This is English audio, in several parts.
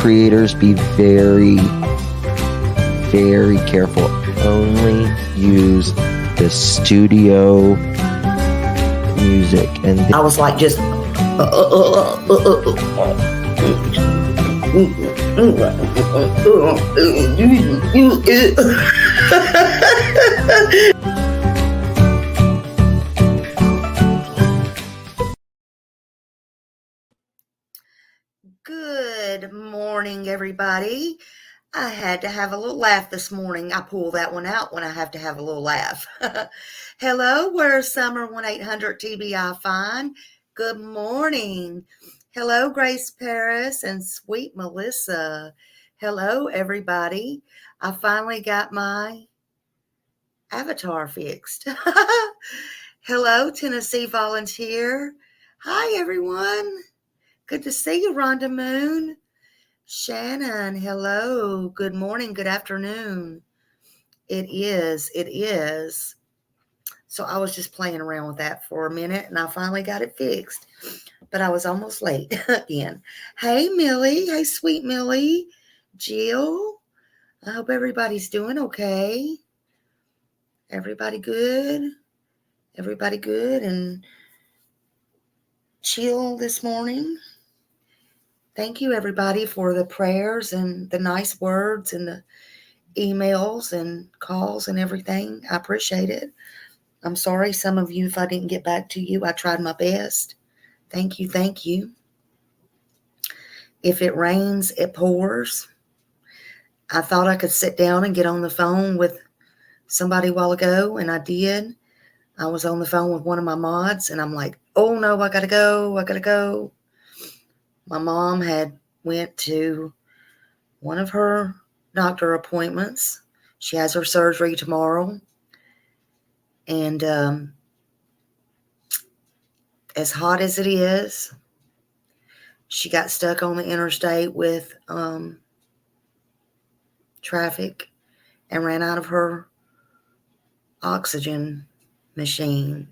creators, be very, very careful. Only use the studio music. And I was like, just Good morning, everybody. I had to have a little laugh this morning. I pull that one out when I have to have a little laugh. Hello, where's Summer 1-800-TBI Fine? Good morning. Hello, Grace Paris and sweet Melissa. Hello, everybody. I finally got my avatar fixed. Hello, Tennessee Volunteer. Hi, everyone. Good to see you, Rhonda Moon. Shannon, hello. Good morning, good afternoon. It is. So I was just playing around with that for a minute, and I finally got it fixed. But I was almost late again. Hey, Millie. Hey, sweet Millie. Jill. I hope everybody's doing okay. Everybody good? Everybody good and chill this morning? Thank you, everybody, for the prayers and the nice words and the emails and calls and everything. I appreciate it. I'm sorry, some of you, if I didn't get back to you. I tried my best. Thank you, thank you. If it rains, it pours. I thought I could sit down and get on the phone with somebody a while ago, and I did. I was on the phone with one of my mods, and I'm like, oh, no, I got to go. My mom had went to one of her doctor appointments. She has her surgery tomorrow. And as hot as it is, she got stuck on the interstate with traffic and ran out of her oxygen machine.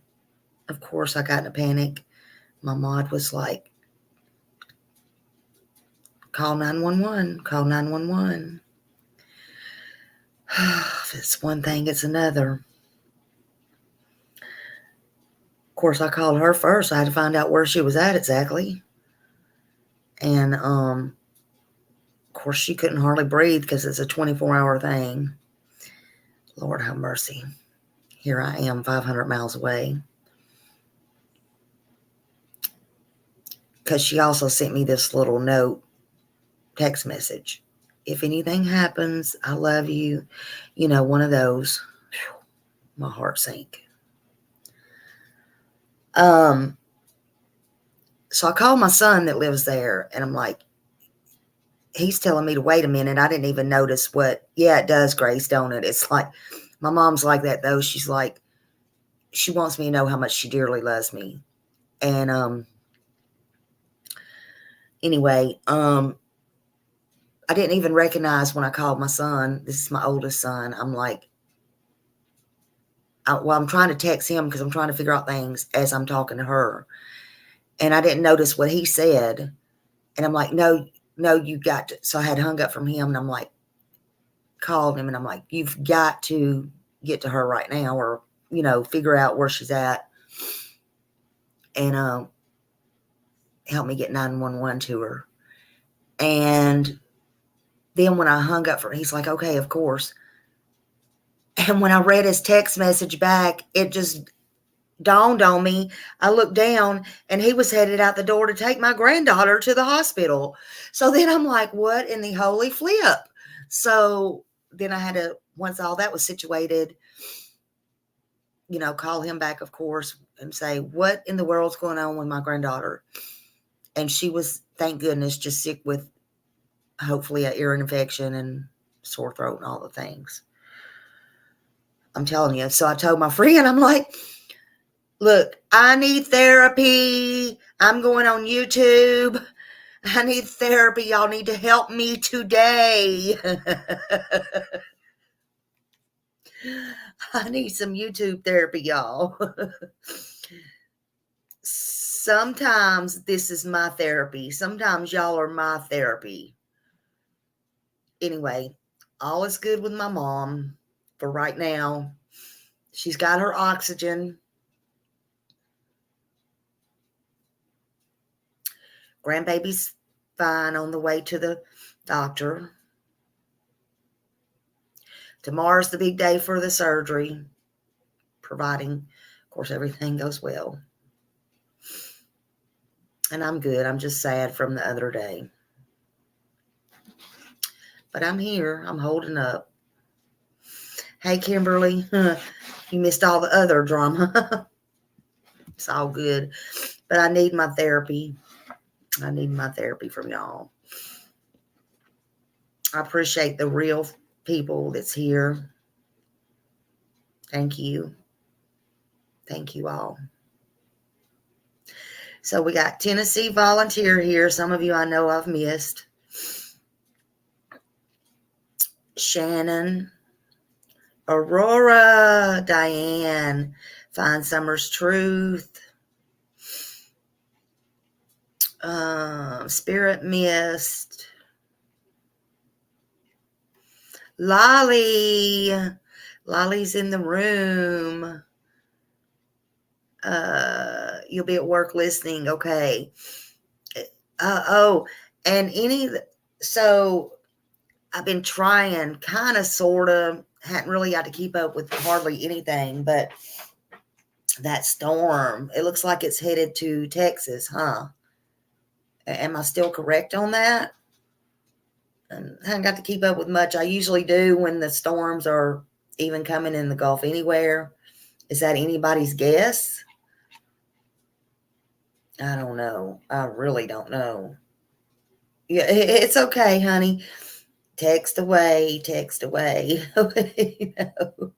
Of course, I got in a panic. My mod was like, call 911, call 911. If it's one thing, it's another. Of course, I called her first. I had to find out where she was at exactly. And, of course, she couldn't hardly breathe because it's a 24-hour thing. Lord have mercy. Here I am 500 miles away. Because she also sent me this little note, text message. If anything happens, I love you. You know, one of those. Whew, my heart sank. So I called my son that lives there, and I'm like, he's telling me to wait a minute. I didn't even notice yeah, it does, Grace, don't it? It's like, my mom's like that, though. She's like, she wants me to know how much she dearly loves me. And, anyway, I didn't even recognize when I called my son. This is my oldest son. I'm like, I'm trying to text him because I'm trying to figure out things as I'm talking to her. And I didn't notice what he said. And I'm like, no, you got to. So I had hung up from him, and I'm like, called him, and I'm like, you've got to get to her right now, or, you know, figure out where she's at, and help me get 911 to her. And then when I hung up from him, he's like, okay, of course. And when I read his text message back, it just dawned on me. I looked down, and he was headed out the door to take my granddaughter to the hospital. So then I'm like, what in the holy flip? So then I had to, once all that was situated, you know, call him back, of course, and say, what in the world's going on with my granddaughter? And she was, thank goodness, just sick with hopefully an ear infection and sore throat and all the things. I'm telling you. So I told my friend, I'm like, look, I need therapy. I'm going on YouTube. I need therapy. Y'all need to help me today. I need some YouTube therapy, y'all. Sometimes this is my therapy. Sometimes y'all are my therapy. anyway, all is good with my mom for right now. She's got her oxygen. Grandbaby's fine on the way to the doctor. Tomorrow's the big day for the surgery, providing, of course, everything goes well. And I'm good. I'm just sad from the other day. But I'm here. I'm holding up. Hey, Kimberly, you missed all the other drama. It's all good. But I need my therapy. I need my therapy from y'all. I appreciate the real people that's here. Thank you. Thank you all. So we got Tennessee volunteer here. Some of you I know I've missed. Shannon, Aurora, Diane, Find Summer's Truth, Spirit Mist, Lolly. Lolly's in the room. You'll be at work listening. Okay. So I've been trying, kind of, sort of, hadn't really got to keep up with hardly anything, but that storm, it looks like it's headed to Texas, huh? Am I still correct on that? I haven't got to keep up with much. I usually do when the storms are even coming in the Gulf anywhere. Is that anybody's guess? I don't know. I really don't know. Yeah, it's okay, honey. Text away, text away. You know.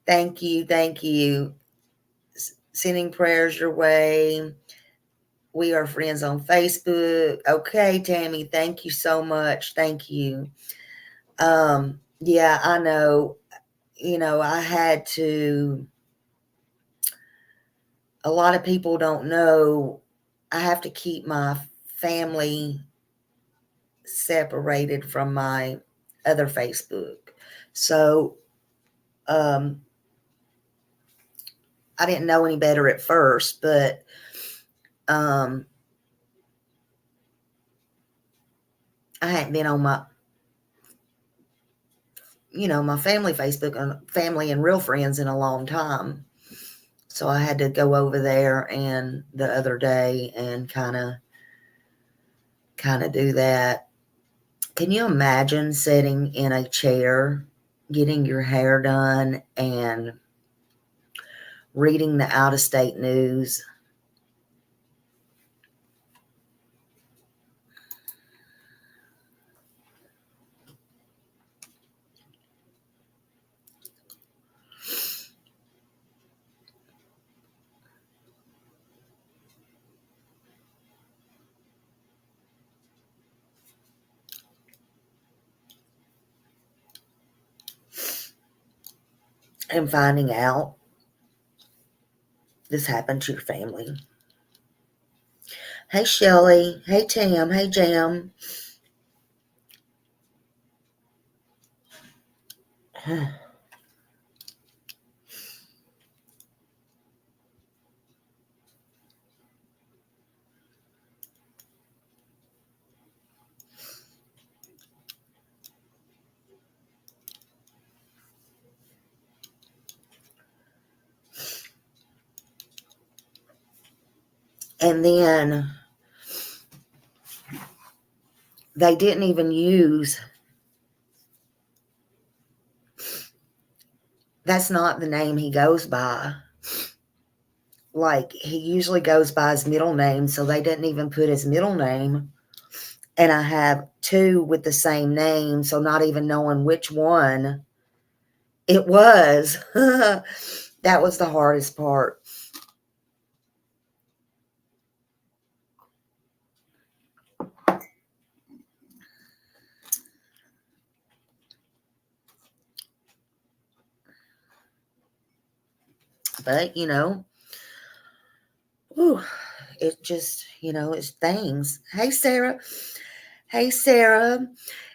Thank you, thank you. Sending prayers your way. We are friends on Facebook. Okay, Tammy, thank you so much. Thank you. Yeah, I know. You know, I had to. A lot of people don't know. I have to keep my family separated from my other Facebook. So, I didn't know any better at first, but I hadn't been on my family Facebook and family and real friends in a long time. So I had to go over there and the other day and kind of do that. Can you imagine sitting in a chair, getting your hair done, and reading the out-of-state news? And finding out this happened to your family. Hey, Shelly. Hey, Tam. Hey, Jam. And then they didn't even use, that's not the name he goes by. Like, he usually goes by his middle name, so they didn't even put his middle name. And I have two with the same name, so not even knowing which one it was. That was the hardest part. But, it just, it's things. Hey, Sarah. Hey, Sarah.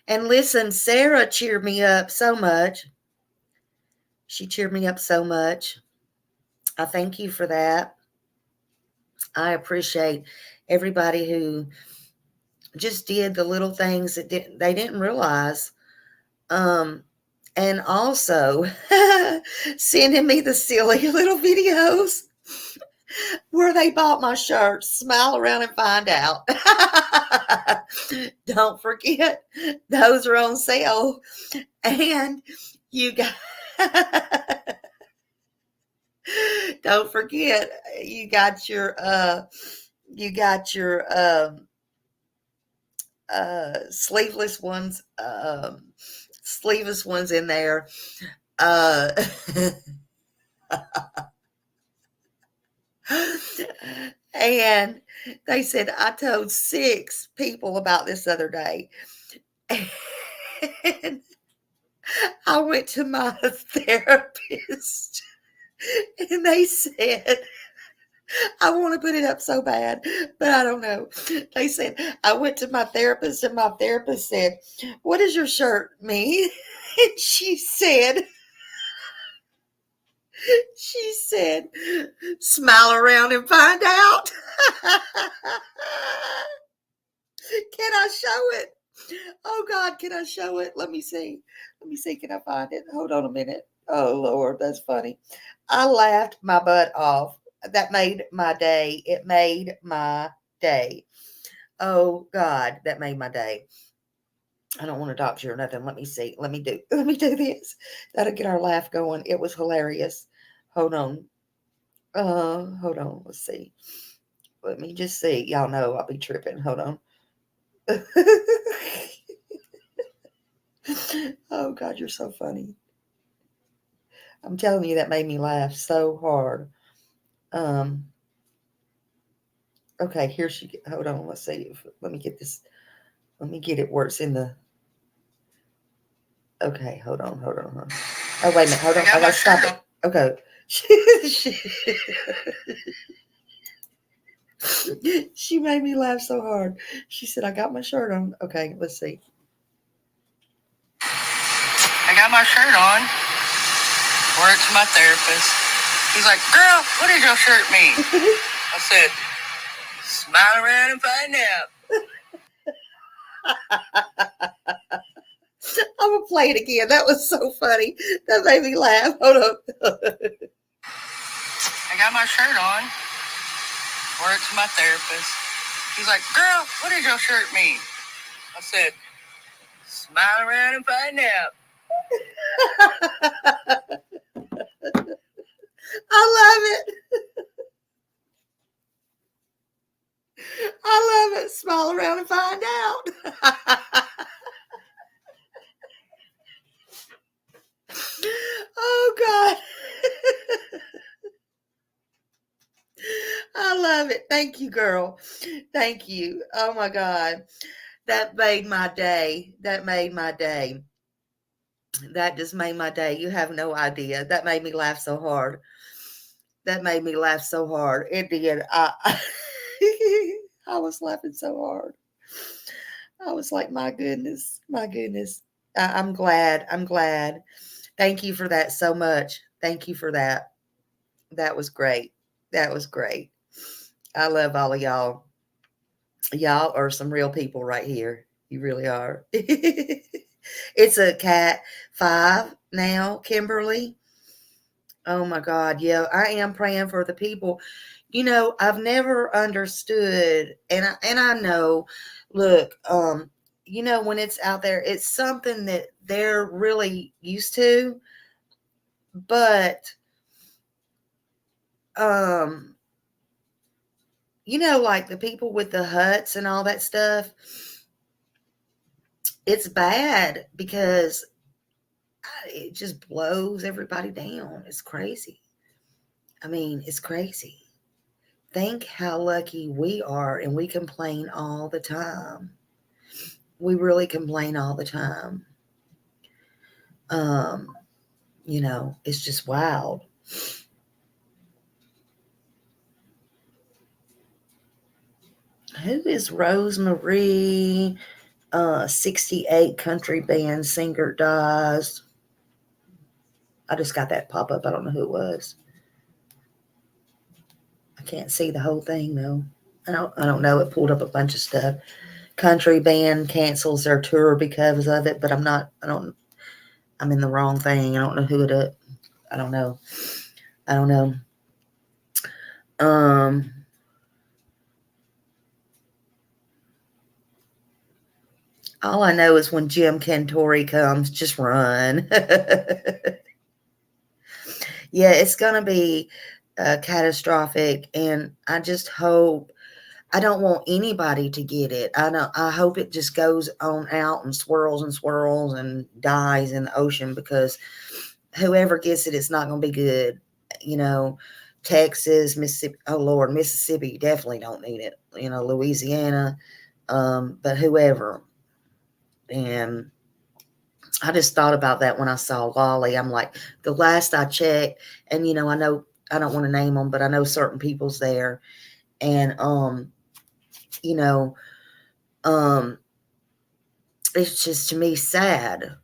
And listen, Sarah cheered me up so much. She cheered me up so much. I thank you for that. I appreciate everybody who just did the little things that they didn't realize. And also sending me the silly little videos where they bought my shirt. Smile around and find out. Don't forget, those are on sale. And you got don't forget, you got your sleeveless ones, in there. Uh, and they said I told 6 people about this other day. And I went to my therapist and they said, I want to put it up so bad, but I don't know. They said, I went to my therapist and my therapist said, what does your shirt mean? And she said, smile around and find out. Can I show it? Oh God, can I show it? Let me see. Can I find it? Hold on a minute. Oh Lord, that's funny. I laughed my butt off. That made my day. It made my day. Oh God, that made my day. I don't want to adopt you or nothing. Let me see. Let me do this. That'll get our laugh going. It was hilarious. Hold on. Hold on. Let's see. Let me just see. Y'all know I'll be tripping. Hold on. Oh God, you're so funny. I'm telling you, that made me laugh so hard. Okay, here she. Hold on. Let's see. Let me get this. Let me get it where it's in the. Okay, hold on. Oh wait a minute. Hold on. I gotta stop it. Okay. She made me laugh so hard. She said, I got my shirt on. Okay, let's see. I got my shirt on. Wore it to my therapist. He's like, girl, what does your shirt mean? I said, smile around and find out. I'm going to play it again. That was so funny. That made me laugh. Hold on. I got my shirt on. Wore it to my therapist. He's like, girl, what does your shirt mean? I said, smile around and find out. I love it. I love it. Smile around and find out. Oh God. I love it. Thank you, girl. Thank you. Oh my God. That made my day. That just made my day. You have no idea. That made me laugh so hard. It did. I was laughing so hard. I was like, my goodness. I'm glad. Thank you for that so much. Thank you for that. That was great. I love all of y'all. Y'all are some real people right here. You really are. It's a cat 5 now, Kimberly. Oh my God. Yeah, I am praying for the people. You know, I've never understood, and I know, look, you know, when it's out there, it's something that they're really used to, but you know, like the people with the huts and all that stuff, it's bad because it just blows everybody down. It's crazy. I mean, it's crazy. Think how lucky we are, and we complain all the time. We really complain all the time. You know, it's just wild. Who is Rosemarie? 68 country band singer dies. I just got that pop up. I don't know who it was. I can't see the whole thing though. I don't know. It pulled up a bunch of stuff. Country band cancels their tour because of it, but I'm in the wrong thing. I don't know who it is. I don't know. All I know is when Jim Cantori comes, just run. Yeah, it's going to be catastrophic, and I just hope. I don't want anybody to get it. I hope it just goes on out and swirls and dies in the ocean, because whoever gets it, it's not going to be good. Texas, Mississippi. Oh Lord, Mississippi definitely don't need it. Louisiana, but whoever. And I just thought about that when I saw Lolly. I'm like, the last I checked, and I know I don't want to name them, but I know certain people's there, and it's just, to me, sad.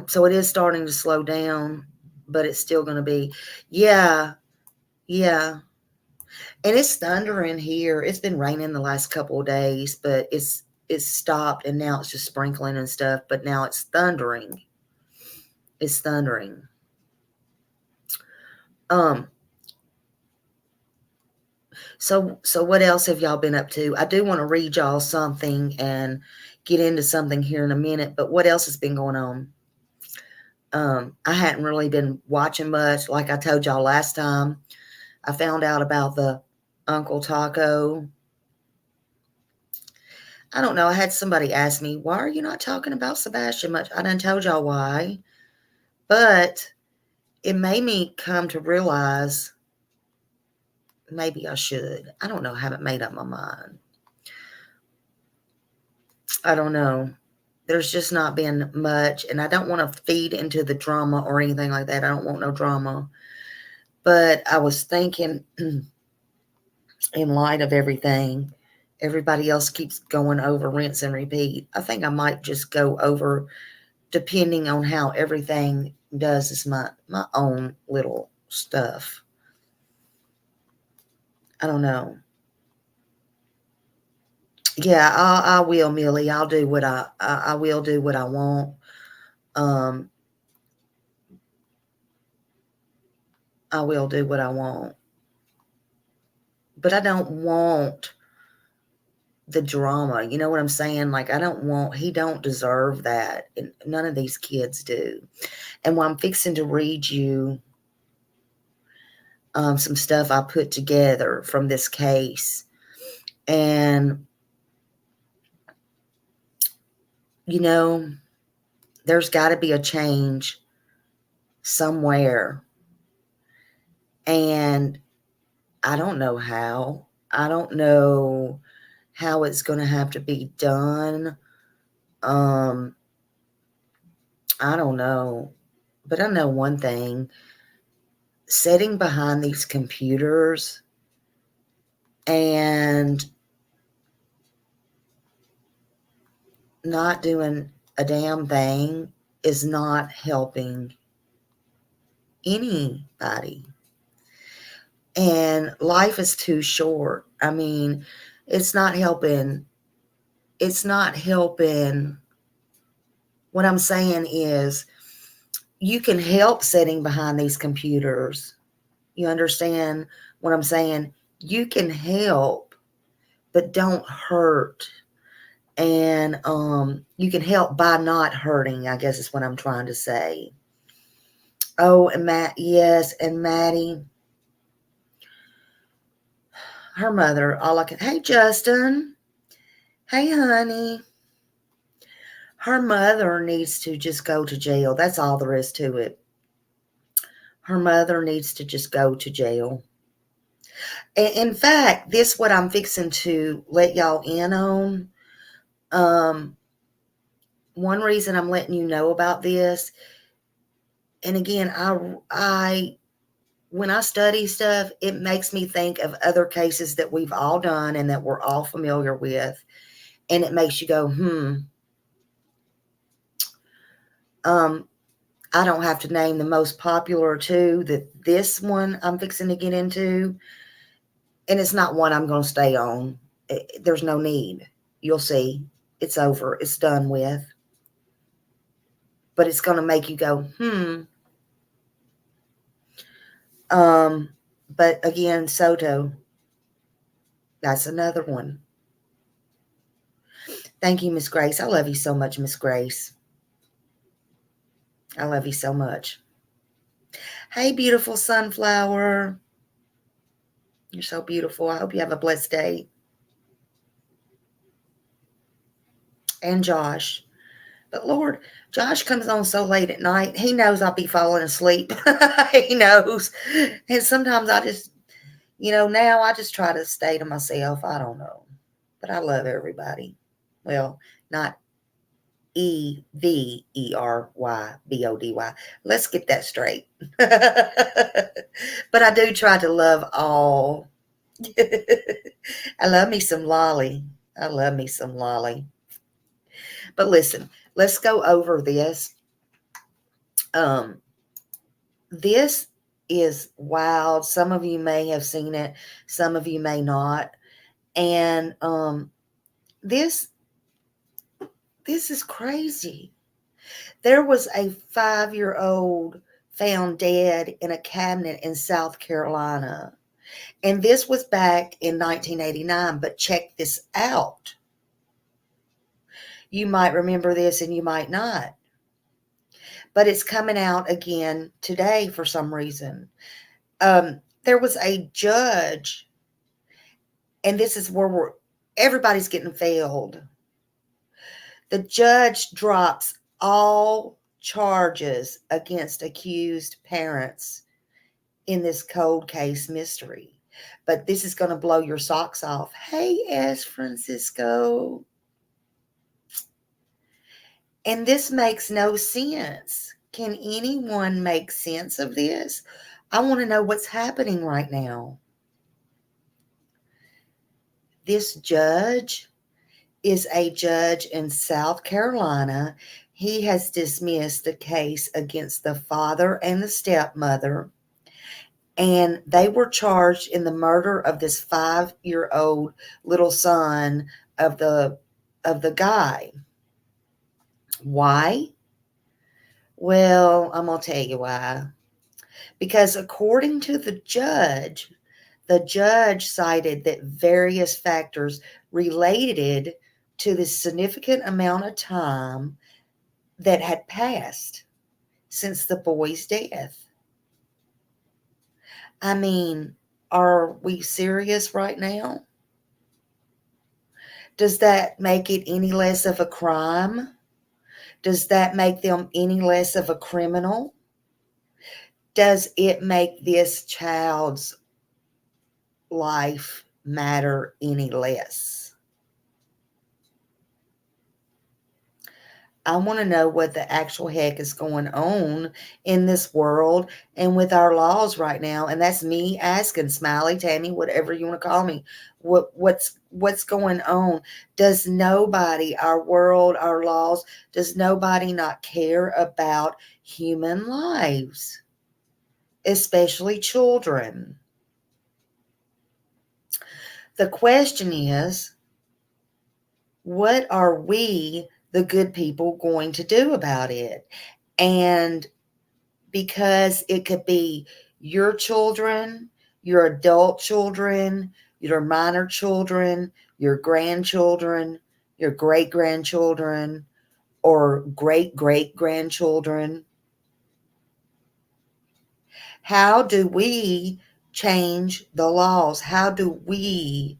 So it is starting to slow down, but it's still going to be, yeah. And it's thundering here. It's been raining the last couple of days, but it's stopped, and now it's just sprinkling and stuff, but now it's thundering. It's thundering. So what else have y'all been up to? I do want to read y'all something and get into something here in a minute, but what else has been going on? I hadn't really been watching much. Like I told y'all last time, I found out about the Uncle Taco. I don't know. I had somebody ask me, why are you not talking about Sebastian much? I done told y'all why, but it made me come to realize maybe I should. I don't know. I haven't made up my mind. I don't know. There's just not been much, and I don't want to feed into the drama or anything like that. I don't want no drama. But I was thinking, in light of everything, everybody else keeps going over rinse and repeat. I think I might just go over, depending on how everything does, is my own little stuff. I don't know. Yeah, I will, Millie. I'll do what I will do what I want. I will do what I want. But I don't want the drama. You know what I'm saying? Like, he don't deserve that. And none of these kids do. And while I'm fixing to read you some stuff I put together from this case, and there's got to be a change somewhere, and I don't know how. I don't know how it's going to have to be done. I don't know, but I know one thing: sitting behind these computers and not doing a damn thing is not helping anybody. And life is too short. I mean, it's not helping. It's not helping. What I'm saying is, you can help sitting behind these computers. You understand what I'm saying? You can help, but don't hurt. And you can help by not hurting, I guess is what I'm trying to say. Oh, and yes, and Maddie, her mother, hey, Justin. Hey, honey. Her mother needs to just go to jail. That's all there is to it. Her mother needs to just go to jail. In fact, this is what I'm fixing to let y'all in on. One reason I'm letting you know about this, and again, when I study stuff, it makes me think of other cases that we've all done and that we're all familiar with, and it makes you go, I don't have to name the most popular two. This one I'm fixing to get into, and it's not one I'm going to stay on. There's no need. You'll see. It's over. It's done with. But it's going to make you go, But again, Soto, that's another one. Thank you, Miss Grace. I love you so much, Miss Grace. I love you so much. Hey, beautiful sunflower. You're so beautiful. I hope you have a blessed day. And Josh. But Lord, Josh comes on so late at night. He knows I'll be falling asleep. He knows. And sometimes I just, now I just try to stay to myself. I don't know. But I love everybody. Well, not EVERYBODY. Let's get that straight. But I do try to love all. I love me some Lolly. I love me some Lolly. But listen, let's go over this. This is wild. Some of you may have seen it. Some of you may not. And this is crazy. There was a 5-year-old found dead in a cabinet in South Carolina. And this was back in 1989. But check this out. You might remember this and you might not. But it's coming out again today for some reason. There was a judge, and this is where everybody's getting failed. The judge drops all charges against accused parents in this cold case mystery. But this is going to blow your socks off. Hey, S. Francisco. And this makes no sense. Can anyone make sense of this? I want to know what's happening right now. This judge is a judge in South Carolina. He has dismissed the case against the father and the stepmother, and they were charged in the murder of this 5-year-old little son of the guy. Why? Well, I'm going to tell you why. Because according to the judge cited that various factors related to the significant amount of time that had passed since the boy's death. I mean, are we serious right now? Does that make it any less of a crime? Does that make them any less of a criminal? Does it make this child's life matter any less? I want to know what the actual heck is going on in this world and with our laws right now. And that's me asking, Smiley, Tammy, whatever you want to call me. What's going on? Does nobody, our world, our laws, does nobody not care about human lives, especially children? The question is, what are we, the good people, going to do about it? And because it could be your children, your adult children, your minor children, your grandchildren, your great-grandchildren, or great-great-grandchildren. How do we change the laws? How do we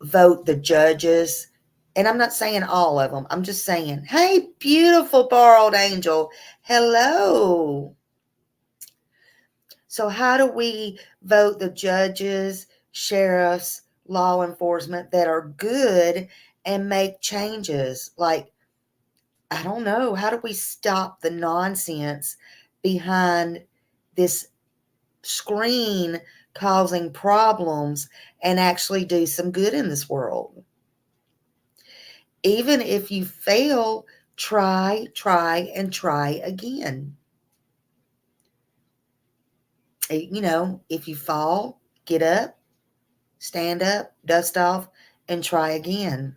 vote the judges? And I'm not saying all of them. I'm just saying, hey, beautiful borrowed angel. Hello. So how do we vote the judges, sheriffs, law enforcement that are good and make changes? Like, I don't know. How do we stop the nonsense behind this screen causing problems and actually do some good in this world? Even if you fail, try, and try again. If you fall, get up, stand up, dust off, and try again.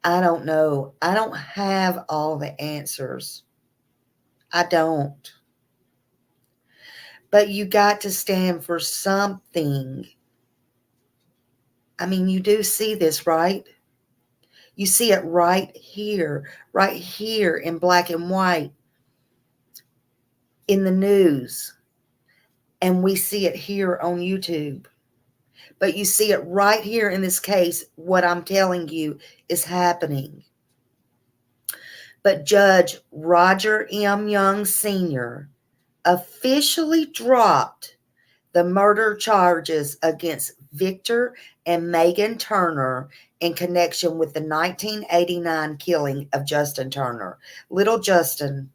I don't know. I don't have all the answers. I don't. But you got to stand for something. I mean, you do see this, right? You see it right here in black and white in the news. And we see it here on YouTube. But you see it right here in this case. What I'm telling you is happening. But Judge Roger M. Young Sr. officially dropped the murder charges against Victor and Megan Turner in connection with the 1989 killing of Justin Turner. Little Justin.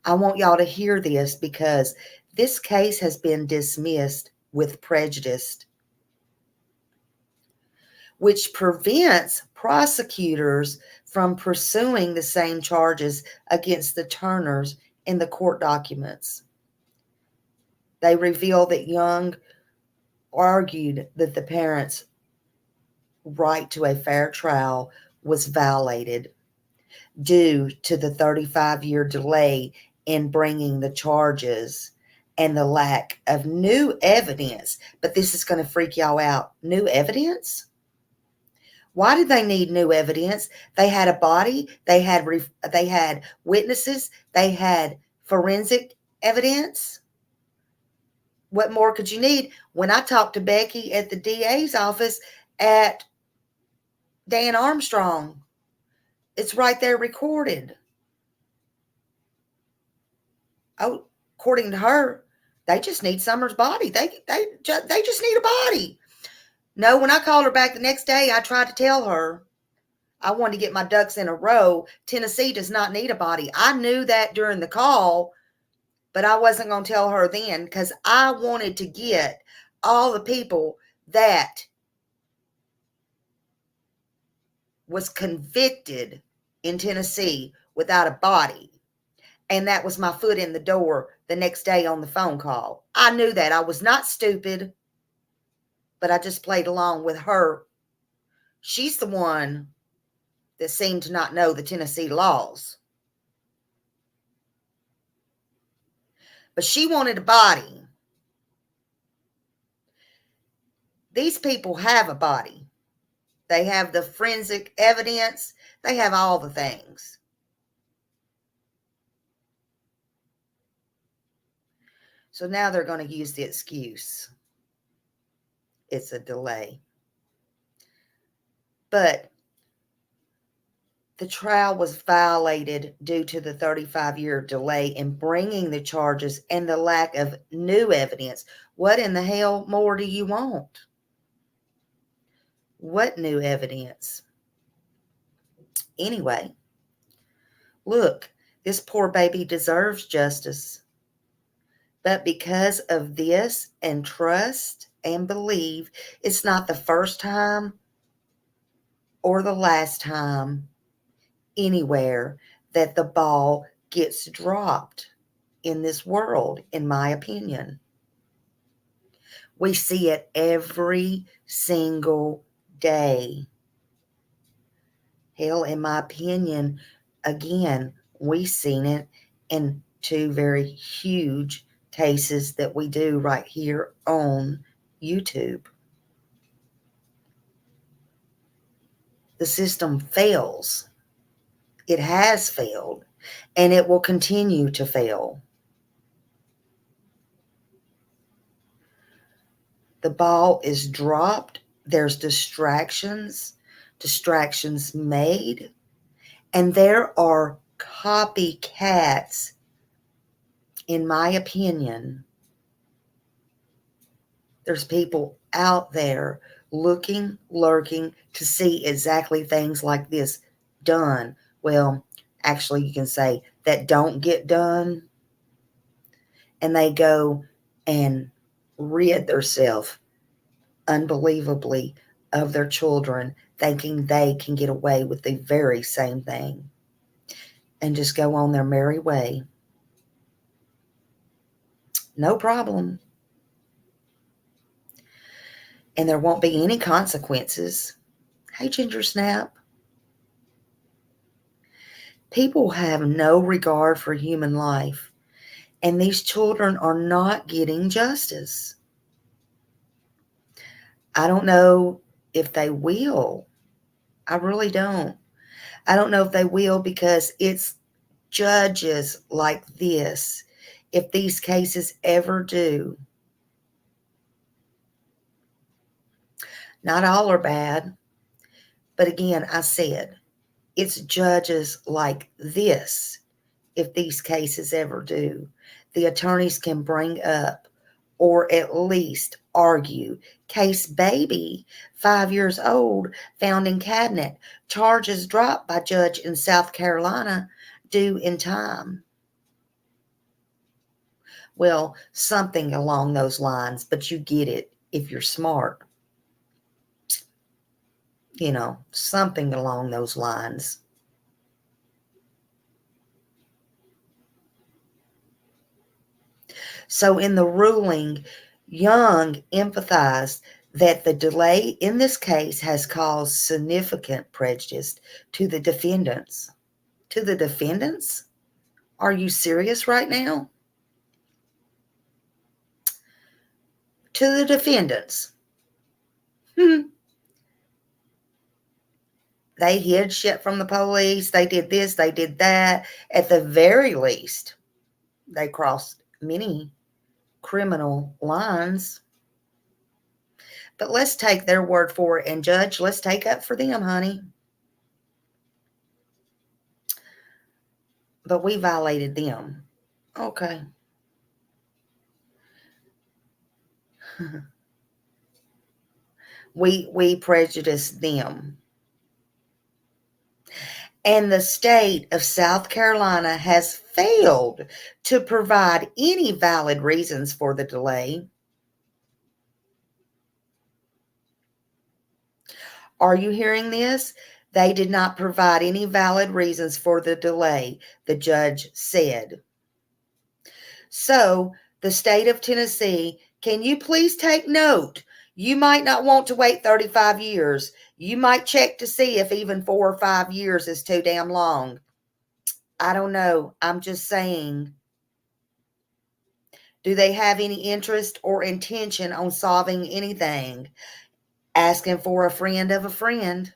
I want y'all to hear this because this case has been dismissed with prejudice, which prevents prosecutors from pursuing the same charges against the Turners in the court documents. They reveal that Young argued that the parents' right to a fair trial was violated due to the 35-year delay in bringing the charges and the lack of new evidence. But this is going to freak y'all out. New evidence? Why did they need new evidence? They had a body. They had witnesses. They had forensic evidence. What more could you need? When I talked to Becky at the DA's office at Dan Armstrong, it's right there recorded. Oh, according to her, they just need Summer's body. They just need a body. No, when I called her back the next day, I tried to tell her I wanted to get my ducks in a row. Tennessee does not need a body. I knew that during the call, but I wasn't going to tell her then because I wanted to get all the people that was convicted in Tennessee without a body. And that was my foot in the door the next day on the phone call. I knew that. I was not stupid, but I just played along with her. She's the one that seemed to not know the Tennessee laws. But she wanted a body. These people have a body. They have the forensic evidence. They have all the things. So now they're going to use the excuse. It's a delay. But the trial was violated due to the 35-year delay in bringing the charges and the lack of new evidence. What in the hell more do you want? What new evidence? Anyway, look, this poor baby deserves justice. But because of this and trust and believe, it's not the first time or the last time anywhere that the ball gets dropped in this world, in my opinion. We see it every single day. Hell, in my opinion, again, we've seen it in two very huge cases that we do right here on YouTube. The system fails. It has failed, and it will continue to fail. The ball is dropped. There's distractions made, and there are copycats, in my opinion. There's people out there looking, lurking to see exactly things like this done. Well, actually, you can say that don't get done, and they go and rid themselves unbelievably of their children thinking they can get away with the very same thing and just go on their merry way. No problem. And there won't be any consequences. Hey, Ginger Snap. People have no regard for human life, and these children are not getting justice. I don't know if they will. I really don't. I don't know if they will, because it's judges like this, if these cases ever do. Not all are bad, but again, I said, it's judges like this, if these cases ever do. The attorneys can bring up, or at least argue, case baby, 5 years old, found in cabinet, charges dropped by judge in South Carolina, due in time. Well, something along those lines, but you get it if you're smart. You know, something along those lines. So in the ruling, Young emphasized that the delay in this case has caused significant prejudice to the defendants. To the defendants? Are you serious right now? To the defendants. They hid shit from the police. They did this, they did that. At the very least, they crossed many criminal lines. But let's take their word for it, and judge, let's take up for them, honey. But we violated them. Okay. we prejudiced them. And the state of South Carolina has failed to provide any valid reasons for the delay. Are you hearing this? They did not provide any valid reasons for the delay, the judge said. So, the state of Tennessee, can you please take note? You might not want to wait 35 years. You might check to see if even 4 or 5 years is too damn long. I don't know. I'm just saying. Do they have any interest or intention on solving anything? Asking for a friend of a friend.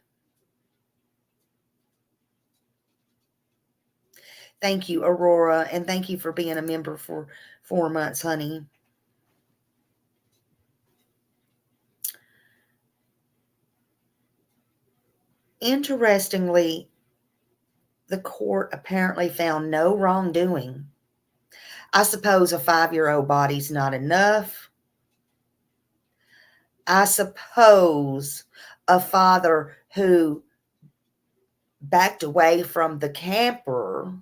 Thank you, Aurora, and thank you for being a member for 4 months, honey. Interestingly, the court apparently found no wrongdoing. I suppose a 5-year-old body's not enough. I suppose a father who backed away from the camper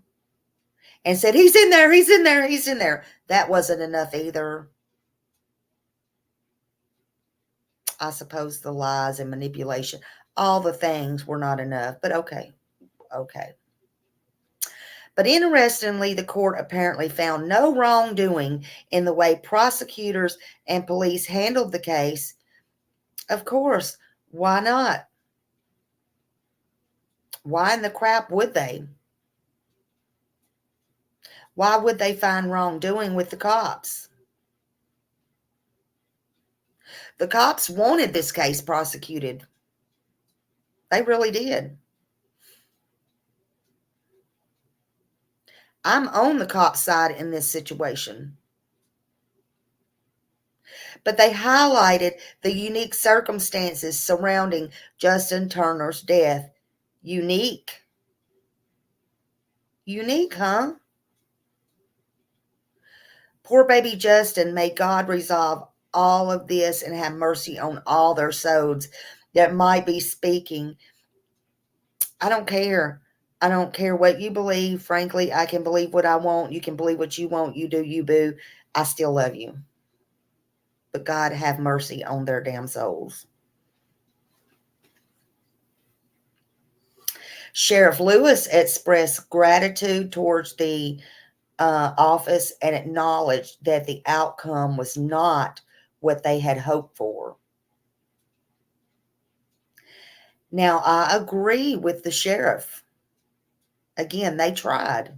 and said, he's in there, he's in there, he's in there. That wasn't enough either. I suppose the lies and manipulation, all the things were not enough, but okay. But interestingly, the court apparently found no wrongdoing in the way prosecutors and police handled the case. Of course, why not? Why in the crap would they? Why would they find wrongdoing with the cops? The cops wanted this case prosecuted. They really did. I'm on the cop's side in this situation. But they highlighted the unique circumstances surrounding Justin Turner's death. Unique. Unique, huh? Poor baby Justin, may God resolve all of this and have mercy on all their souls that might be speaking. I don't care. I don't care what you believe. Frankly, I can believe what I want. You can believe what you want. You do you, boo. I still love you. But God have mercy on their damn souls. Sheriff Lewis expressed gratitude towards the office and acknowledged that the outcome was not what they had hoped for. Now, I agree with the sheriff. Again, they tried.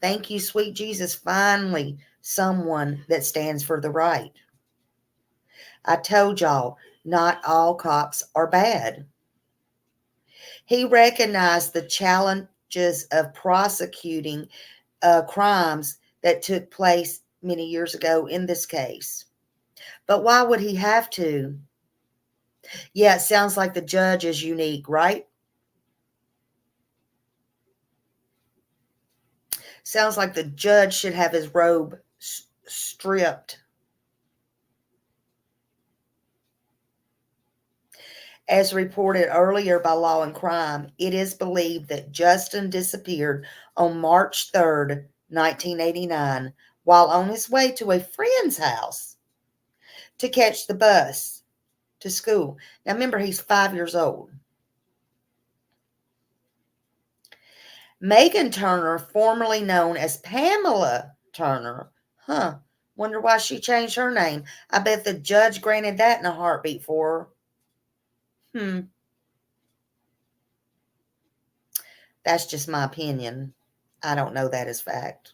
Thank you, sweet Jesus. Finally, someone that stands for the right. I told y'all, not all cops are bad. He recognized the challenges of prosecuting crimes that took place many years ago in this case. But why would he have to? Yeah, it sounds like the judge is unique, right? Sounds like the judge should have his robe stripped. As reported earlier by Law and Crime, it is believed that Justin disappeared on March 3rd, 1989, while on his way to a friend's house to catch the bus to school. Now remember, he's 5 years old. Megan Turner, formerly known as Pamela Turner, wonder why she changed her name. I bet the judge granted that in a heartbeat for her. That's just my opinion. I don't know that as fact.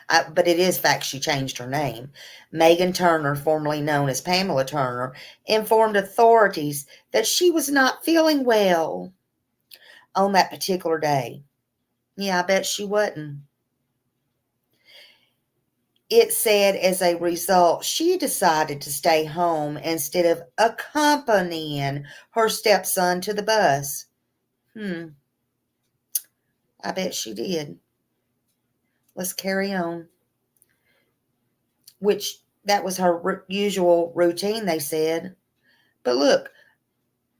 But it is fact she changed her name. Megan Turner, formerly known as Pamela Turner, informed authorities that she was not feeling well on that particular day. Yeah, I bet she wasn't. It said as a result, she decided to stay home instead of accompanying her stepson to the bus. I bet she did. Let's carry on. Which that was her usual routine, they said. But look,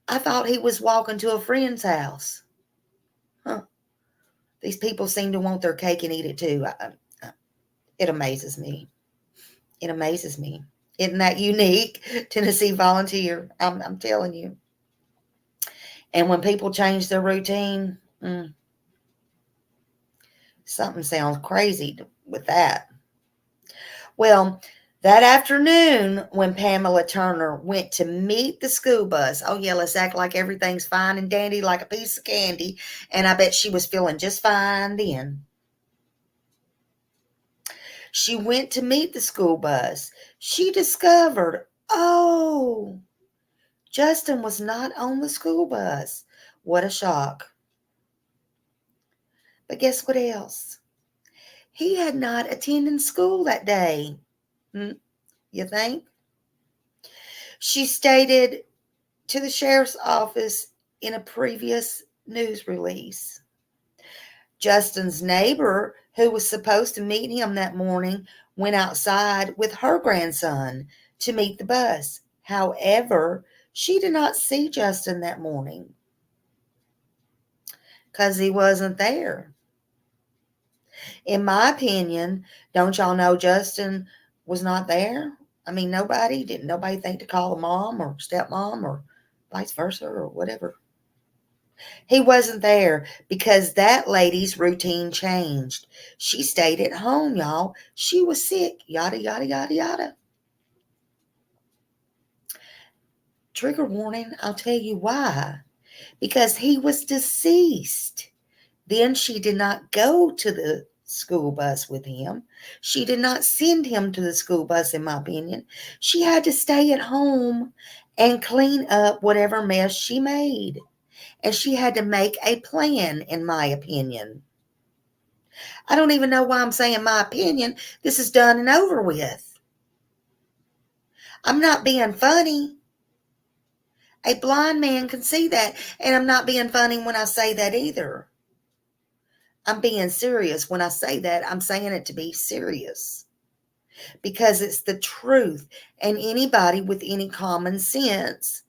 I thought he was walking to a friend's house. These people seem to want their cake and eat it too. It amazes me. It amazes me. Isn't that unique? Tennessee volunteer. I'm telling you. And when people change their routine, something sounds crazy with that. Well, that afternoon, when Pamela Turner went to meet the school bus, oh yeah, let's act like everything's fine and dandy like a piece of candy. And I bet she was feeling just fine then. She went to meet the school bus. She discovered, oh, Justin was not on the school bus. What a shock. But guess what else? He had not attended school that day. You think? She stated to the sheriff's office in a previous news release. Justin's neighbor, who was supposed to meet him that morning, went outside with her grandson to meet the bus. However, she did not see Justin that morning because he wasn't there. In my opinion, don't y'all know Justin was not there? I mean, didn't nobody think to call a mom or stepmom or vice versa or whatever. He wasn't there because that lady's routine changed. She stayed at home, y'all. She was sick, yada, yada, yada, yada. Trigger warning, I'll tell you why. Because he was deceased. Then she did not go to the school bus with him. She did not send him to the school bus, in my opinion. She had to stay at home and clean up whatever mess she made. And she had to make a plan, in my opinion. I don't even know why I'm saying my opinion. This is done and over with. I'm not being funny. A blind man can see that. And I'm not being funny when I say that either. I'm being serious when I say that. I'm saying it to be serious. Because it's the truth. And anybody with any common sense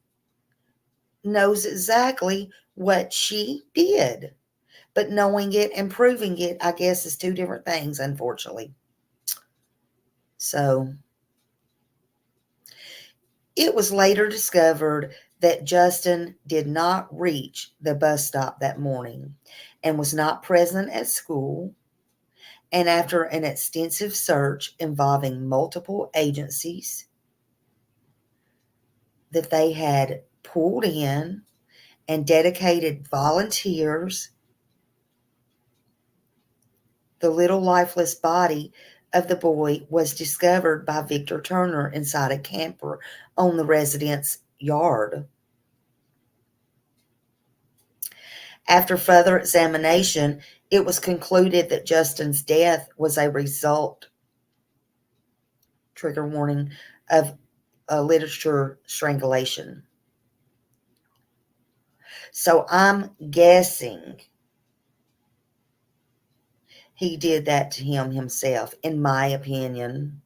knows exactly what she did. But knowing it and proving it, I guess, is two different things, unfortunately. So, It was later discovered that Justin did not reach the bus stop that morning and was not present at school. And after an extensive search involving multiple agencies that they had pulled in and dedicated volunteers, the little lifeless body of the boy was discovered by Victor Turner inside a camper on the residence yard. After further examination, it was concluded that Justin's death was a result, trigger warning, of a literature strangulation. So I'm guessing he did that to him himself, in my opinion.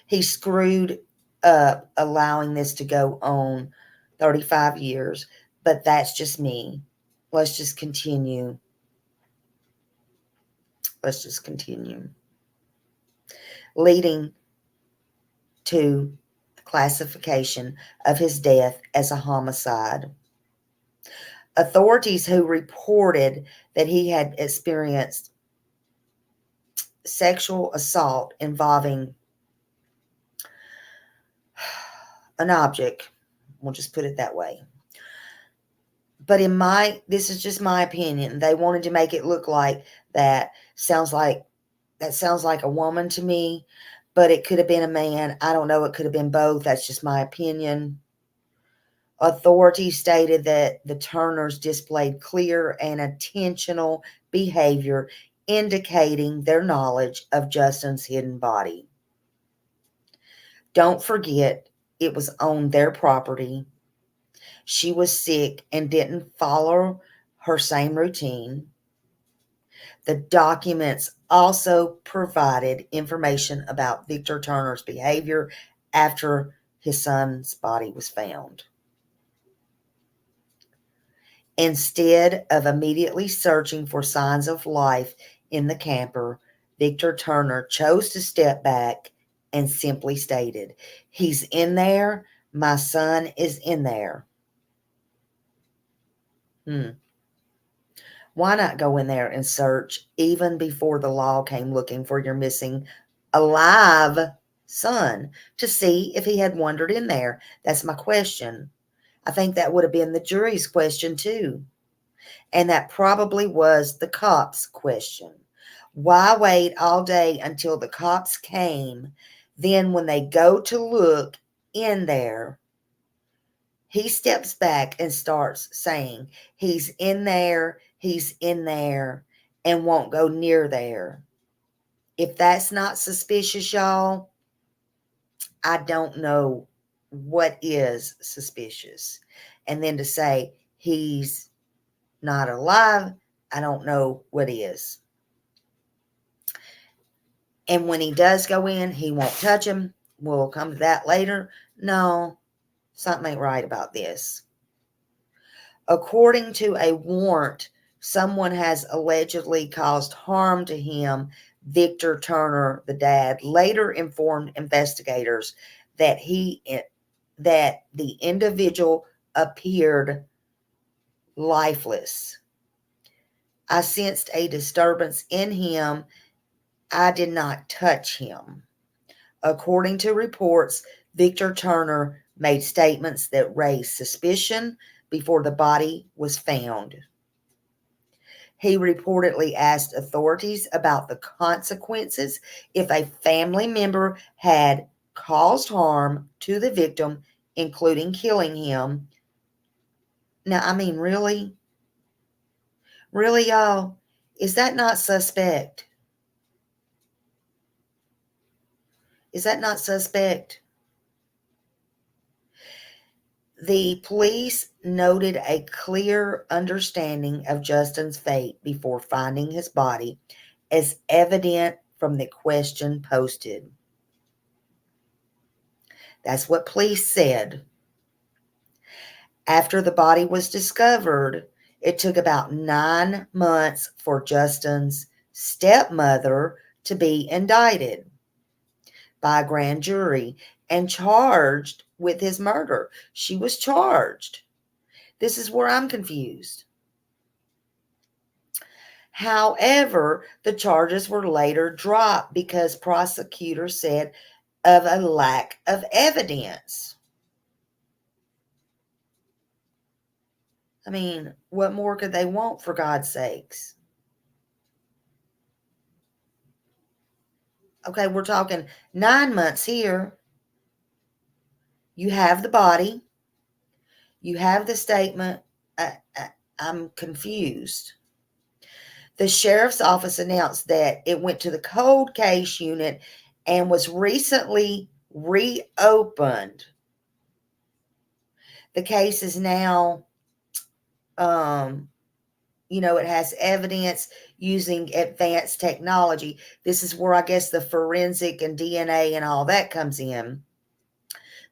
He screwed up allowing this to go on 35 years, but that's just me. Let's just continue. Leading to the classification of his death as a homicide. Authorities who reported that he had experienced sexual assault involving an object, we'll just put it that way. But this is just my opinion. They wanted to make it look like that sounds like a woman to me, but it could have been a man. I don't know. It could have been both. That's just my opinion. Authorities stated that the Turners displayed clear and intentional behavior indicating their knowledge of Justin's hidden body. Don't forget, it was on their property. She was sick and didn't follow her same routine. The documents also provided information about Victor Turner's behavior after his son's body was found. Instead of immediately searching for signs of life in the camper, Victor Turner chose to step back and simply stated, "He's in there. My son is in there." Why not go in there and search even before the law came looking for your missing alive son to see if he had wandered in there? That's my question. I think that would have been the jury's question too. And that probably was the cops' question. Why wait all day until the cops came? Then when they go to look in there, he steps back and starts saying, "He's in there, and won't go near there." If that's not suspicious, y'all, I don't know what is suspicious. And then to say he's not alive, I don't know what is. And when he does go in, he won't touch him. We'll come to that later. No, something ain't right about this. According to a warrant, someone has allegedly caused harm to him. Victor Turner, the dad, later informed investigators that the individual appeared lifeless. "I sensed a disturbance in him. I did not touch him." According to reports, Victor Turner made statements that raised suspicion before the body was found. He reportedly asked authorities about the consequences if a family member had caused harm to the victim, including killing him. Now, I mean, really? Really, y'all? Is that not suspect? Is that not suspect? The police noted a clear understanding of Justin's fate before finding his body, as evident from the question posted. That's what police said. After the body was discovered, it took about 9 months for Justin's stepmother to be indicted. by a grand jury and charged with his murder. She was charged. This is where I'm confused. However, the charges were later dropped because prosecutors said of a lack of evidence. I mean, what more could they want, for God's sakes? Okay, we're talking 9 months here. You have the body. You have the statement. I'm confused. The sheriff's office announced that it went to the cold case unit and was recently reopened. The case is now, it has evidence using advanced technology. This is where I guess the forensic and DNA and all that comes in,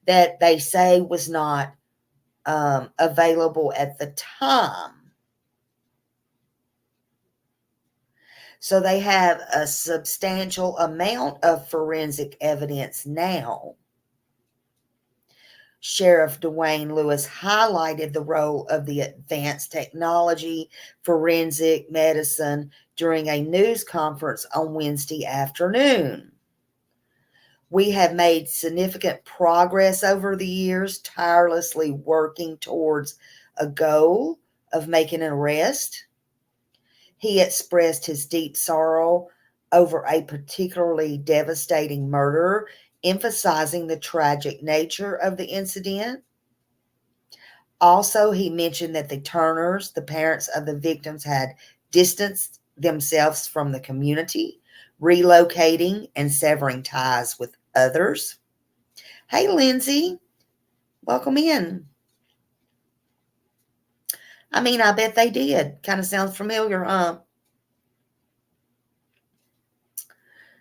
that they say was not available at the time. So they have a substantial amount of forensic evidence now. Sheriff Dwayne Lewis highlighted the role of the advanced technology, forensic medicine during a news conference on Wednesday afternoon. We have made significant progress over the years, tirelessly working towards a goal of making an arrest. He expressed his deep sorrow over a particularly devastating murder, emphasizing the tragic nature of the incident. Also, he mentioned that the Turners, the parents of the victims, had distanced themselves from the community, relocating and severing ties with others. Hey, Lindsay, welcome in. I mean, I bet they did. Kind of sounds familiar, huh?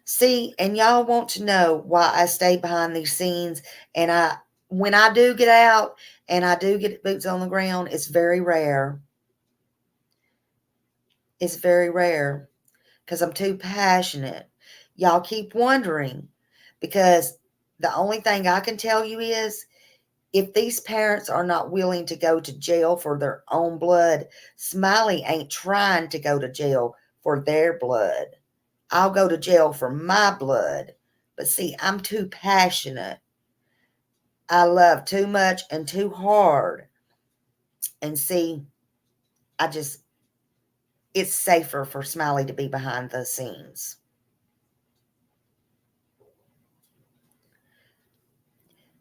See, and y'all want to know why I stay behind these scenes. And when I do get out and I do get boots on the ground, it's very rare. It's very rare because I'm too passionate. Y'all keep wondering, because the only thing I can tell you is, if these parents are not willing to go to jail for their own blood, Smiley ain't trying to go to jail for their blood. I'll go to jail for my blood. But see, I'm too passionate. I love too much and too hard. And see, it's safer for Smiley to be behind the scenes.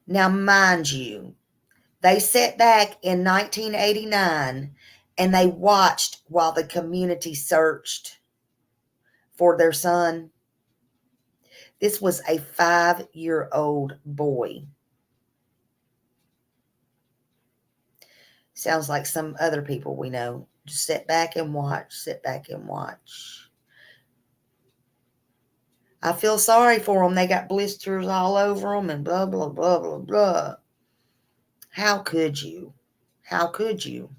Now, mind you, they sat back in 1989 and they watched while the community searched for their son. This was a 5-year-old boy. Sounds like some other people we know. Just sit back and watch, sit back and watch. I feel sorry for them. They got blisters all over them and blah, blah, blah, blah, blah. How could you? How could you?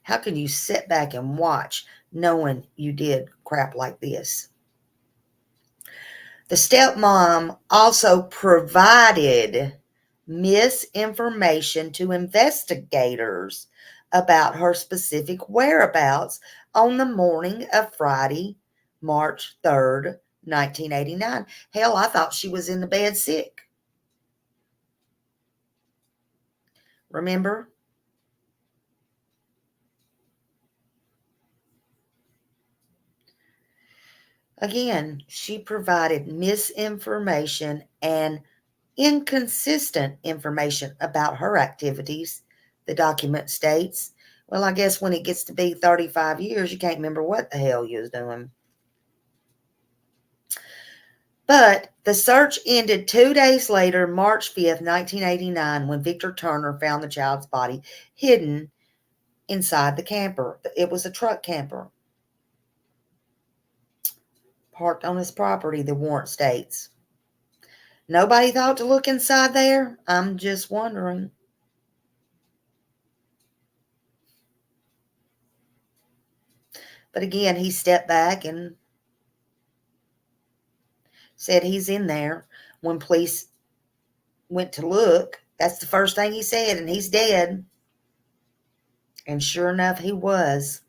How can you sit back and watch knowing you did crap like this? The stepmom also provided misinformation to investigators about her specific whereabouts on the morning of Friday, March 3rd, 1989. Hell, I thought she was in the bed sick. Remember? Again, she provided misinformation and inconsistent information about her activities, the document states. Well, I guess when it gets to be 35 years, you can't remember what the hell you was doing. But the search ended 2 days later, March 5th, 1989, when Victor Turner found the child's body hidden inside the camper. It was a truck camper parked on his property, the warrant states. Nobody thought to look inside there? I'm just wondering. But again, he stepped back and said he's in there. When police went to look, that's the first thing he said, and he's dead. And sure enough, he was.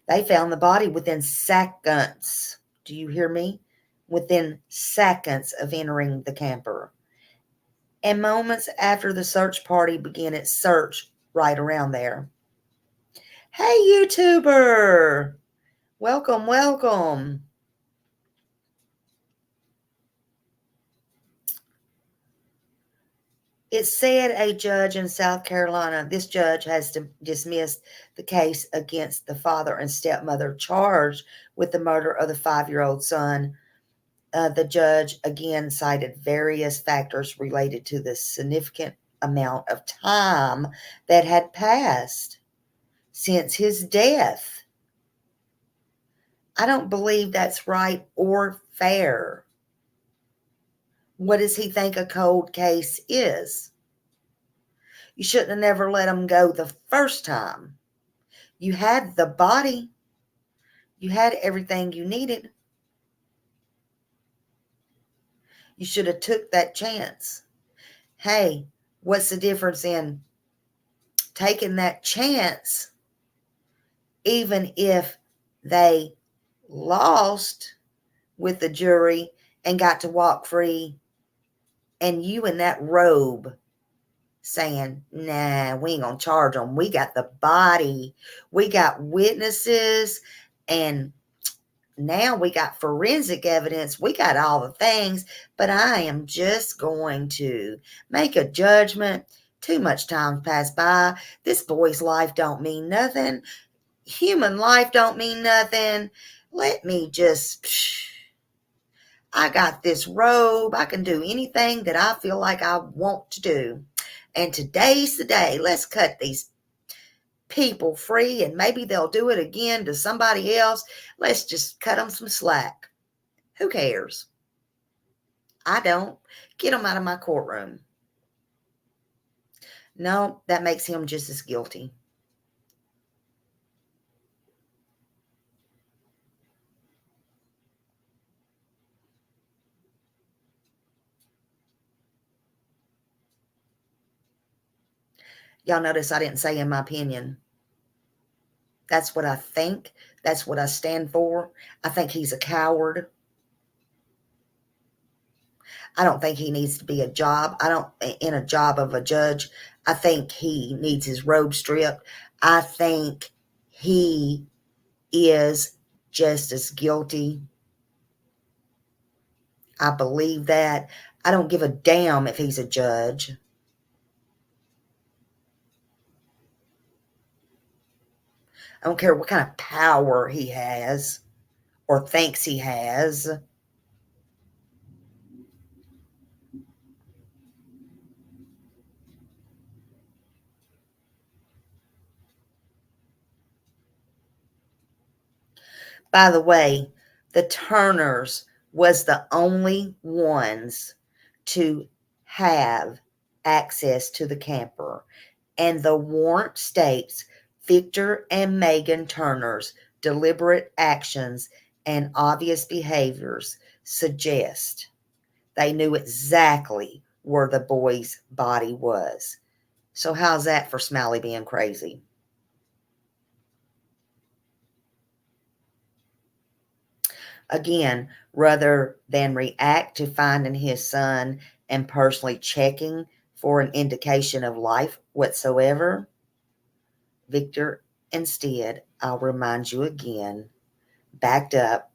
They found the body within seconds. Do you hear me? Within seconds of entering the camper. And moments after the search party began its search right around there. Hey, YouTuber! Welcome, welcome. It said a judge in South Carolina, this judge has dismissed the case against the father and stepmother charged with the murder of the 5-year-old son. The judge again cited various factors related to the significant amount of time that had passed since his death. I don't believe that's right or fair. What does he think a cold case is? You shouldn't have never let him go the first time. You had the body. You had everything you needed. You should have took that chance. Hey, what's the difference in taking that chance, even if they lost with the jury and got to walk free, and you in that robe saying, nah, we ain't gonna charge them. We got the body. We got witnesses, and now we got forensic evidence. We got all the things, but I am just going to make a judgment. Too much time passed by. This boy's life don't mean nothing. Human life don't mean nothing. Let me just, I got this robe. I can do anything that I feel like I want to do. And today's the day. Let's cut these people free, and maybe they'll do it again to somebody else. Let's just cut them some slack. Who cares? I don't. Get them out of my courtroom. No, that makes him just as guilty. Y'all notice I didn't say in my opinion. That's what I think. That's what I stand for. I think he's a coward. I don't think he needs to be in a job of a judge. I think he needs his robe stripped. I think he is just as guilty. I believe that. I don't give a damn if he's a judge. I don't care what kind of power he has or thinks he has. By the way, the Turners was the only ones to have access to the camper, and the warrant states Victor and Megan Turner's deliberate actions and obvious behaviors suggest they knew exactly where the boy's body was. So how's that for Smiley being crazy? Again, rather than react to finding his son and personally checking for an indication of life whatsoever, Victor instead, I'll remind you again, backed up,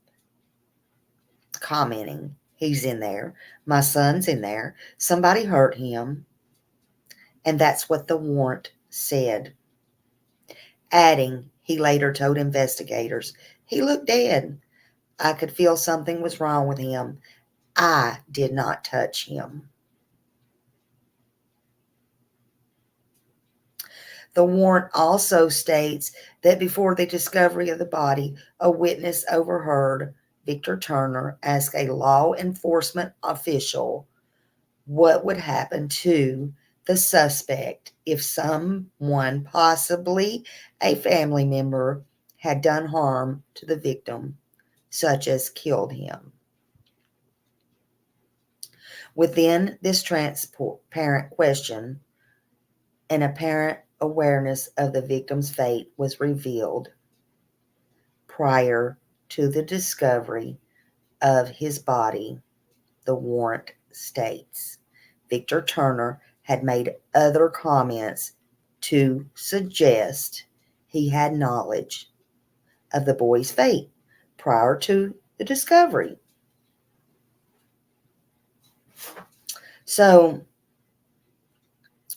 commenting, he's in there, my son's in there, somebody hurt him, and that's what the warrant said. Adding, he later told investigators, he looked dead. I could feel something was wrong with him. I did not touch him. The warrant also states that before the discovery of the body, a witness overheard Victor Turner ask a law enforcement official what would happen to the suspect if someone, possibly a family member, had done harm to the victim, such as killed him. Within this transparent question, an apparent awareness of the victim's fate was revealed prior to the discovery of his body, the warrant states. Victor Turner had made other comments to suggest he had knowledge of the boy's fate prior to the discovery. So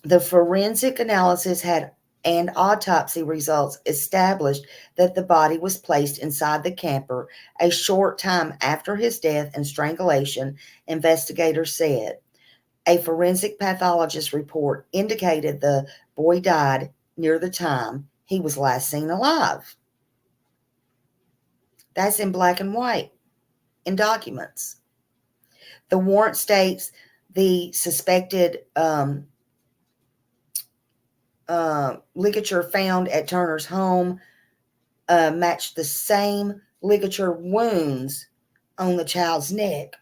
the forensic analysis and autopsy results established that the body was placed inside the camper a short time after his death and strangulation, investigators said. A forensic pathologist report indicated the boy died near the time he was last seen alive. That's in black and white in documents. The warrant states the suspected ligature found at Turner's home matched the same ligature wounds on the child's neck.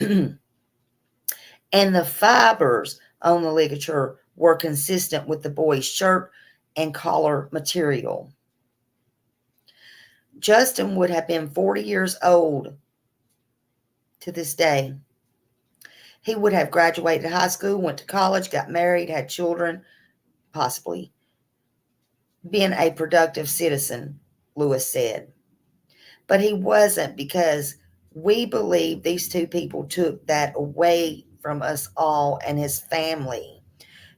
And the fibers on the ligature were consistent with the boy's shirt and collar material. Justin would have been 40 years old to this day. He would have graduated high school, went to college, got married, had children, possibly been a productive citizen, Lewis said. But he wasn't, because we believe these two people took that away from us all and his family,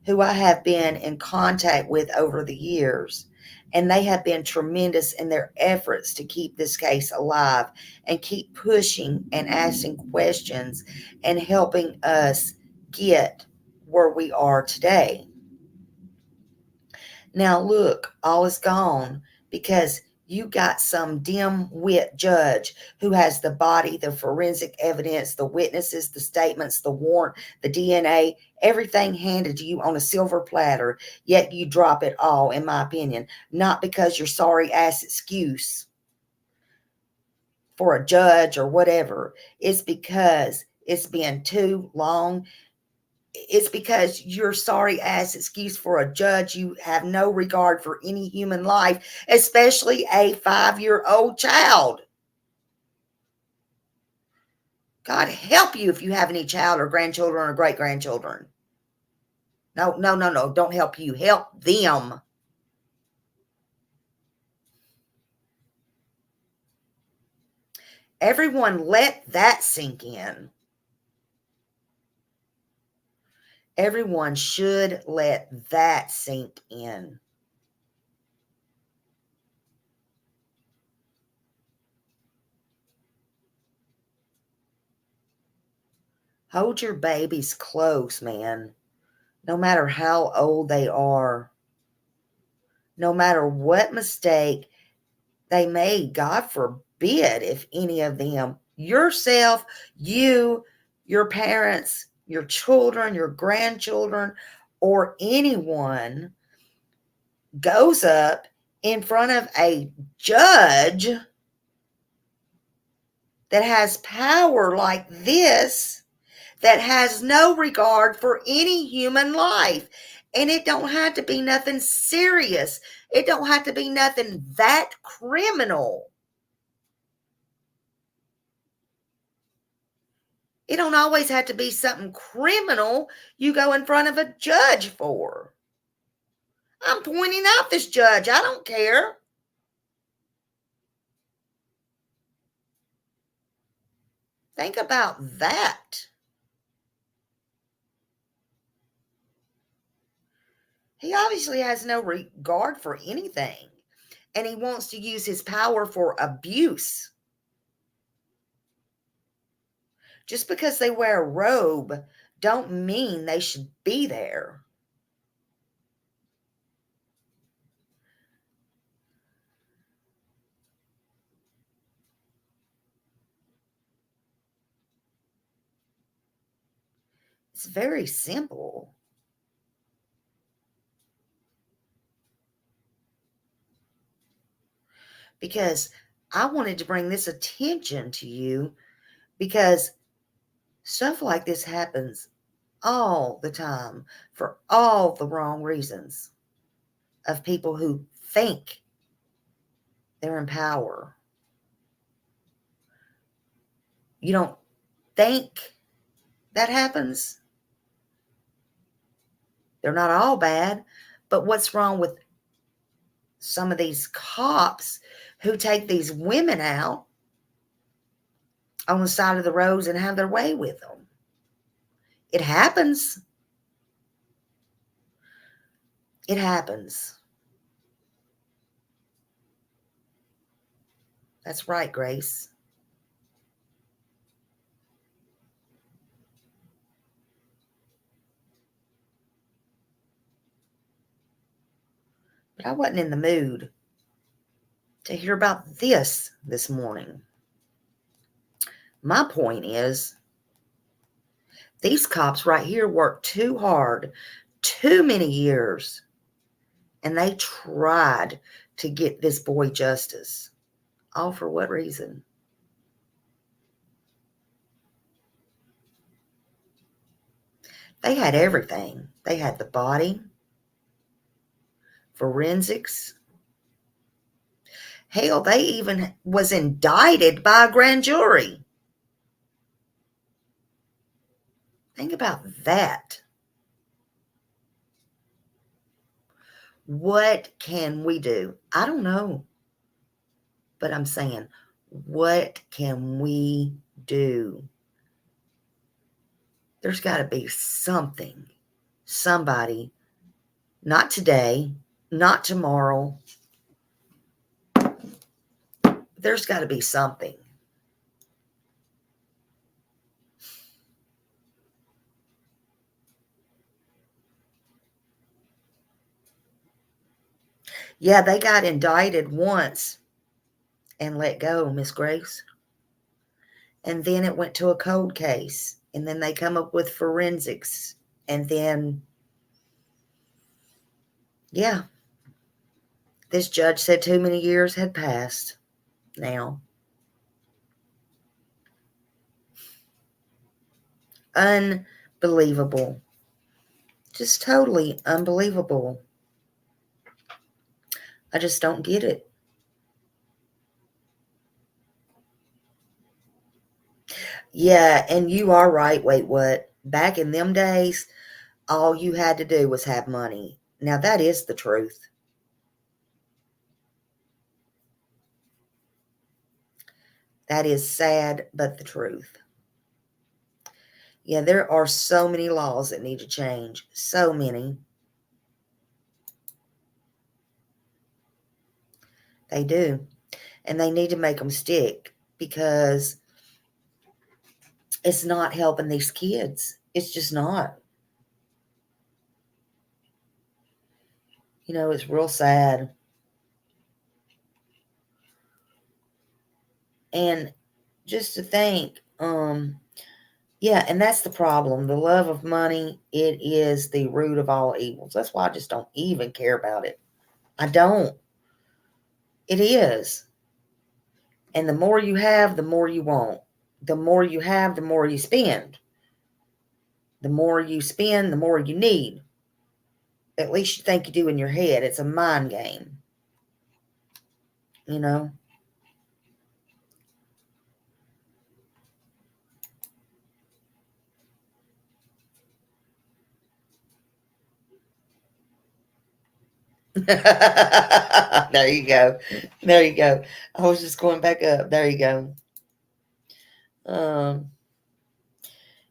who I have been in contact with over the years. And they have been tremendous in their efforts to keep this case alive and keep pushing and asking questions and helping us get where we are today. Now, look, all is gone because you got some dim-wit judge who has the body, the forensic evidence, the witnesses, the statements, the warrant, the DNA, everything handed to you on a silver platter, yet you drop it all, in my opinion, not because your sorry-ass excuse for a judge or whatever. It's because it's been too long. It's because your sorry ass excuse for a judge. You have no regard for any human life, especially a 5-year-old child. God help you if you have any child or grandchildren or great grandchildren. No, don't help you. Help them. Everyone let that sink in. Everyone should let that sink in. Hold your babies close, man. No matter how old they are. No matter what mistake they made, God forbid if any of them, yourself, you, your parents, your children, your grandchildren, or anyone goes up in front of a judge that has power like this, that has no regard for any human life. And it don't have to be nothing serious. It don't have to be nothing that criminal. It don't always have to be something criminal you go in front of a judge for. I'm pointing out this judge. I don't care. Think about that. He obviously has no regard for anything, and he wants to use his power for abuse. Just because they wear a robe don't mean they should be there. It's very simple. Because I wanted to bring this attention to you, because Stuff like this happens all the time for all the wrong reasons of people who think they're in power. You don't think that happens? They're not all bad, but what's wrong with some of these cops who take these women out on the side of the roads and have their way with them? It happens. It happens. That's right, Grace. But I wasn't in the mood to hear about this morning. My point is, these cops right here worked too hard, too many years, and they tried to get this boy justice. All for what reason? They had everything. They had the body, forensics. Hell, they even was indicted by a grand jury. Think about that. What can we do? I don't know. But I'm saying, what can we do? There's got to be something, somebody, not today, not tomorrow. There's got to be something. Yeah, they got indicted once and let go, Miss Grace. And then it went to a cold case. And then they come up with forensics. And then, yeah, this judge said too many years had passed now. Unbelievable. Just totally unbelievable. I just don't get it. Yeah, and you are right. Wait, what? Back in them days, all you had to do was have money. Now, that is the truth. That is sad, but the truth. Yeah, there are so many laws that need to change. So many. They do. And they need to make them stick because it's not helping these kids. It's just not. You know, it's real sad. And just to think, yeah, and that's the problem. The love of money, it is the root of all evils. That's why I just don't even care about it. I don't. It is. And the more you have, the more you want. The more you have, the more you spend. The more you spend, the more you need. At least you think you do in your head. It's a mind game. You know? There you go. There you go. I was just going back up. There you go.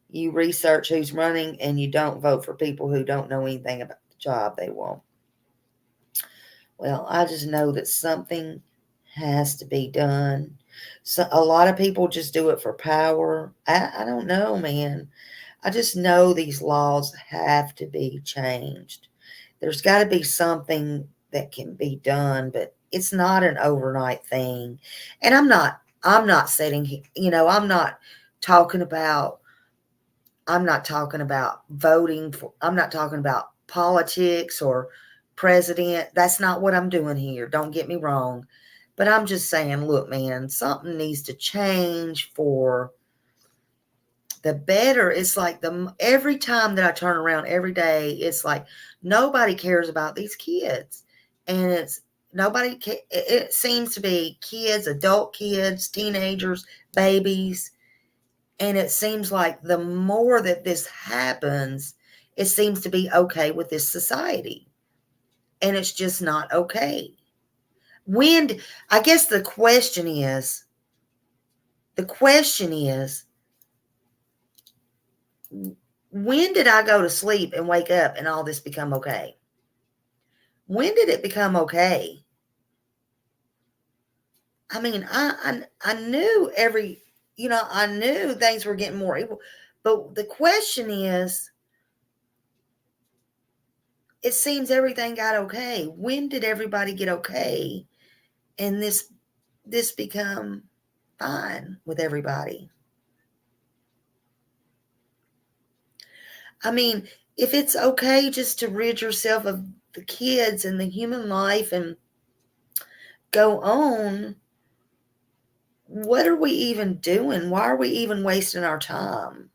You research who's running and you don't vote for people who don't know anything about the job they want. Well, I just know that something has to be done. So a lot of people just do it for power. I don't know, man. I just know these laws have to be changed. There's got to be something that can be done, but it's not an overnight thing. And I'm not sitting, I'm not talking about voting for, I'm not talking about politics or president. That's not what I'm doing here. Don't get me wrong. But I'm just saying, look, man, something needs to change for the better. It's like every time that I turn around every day, it's like nobody cares about these kids. And it seems to be kids, adult kids, teenagers, babies. And it seems like the more that this happens, it seems to be okay with this society. And it's just not okay. I guess the question is, when did I go to sleep and wake up and all this become okay? When did it become okay? I mean, I knew I knew things were getting more evil, but the question is, it seems everything got okay. When did everybody get okay, and this become fine with everybody? I mean, if it's okay just to rid yourself of the kids and the human life and go on, what are we even doing? Why are we even wasting our time?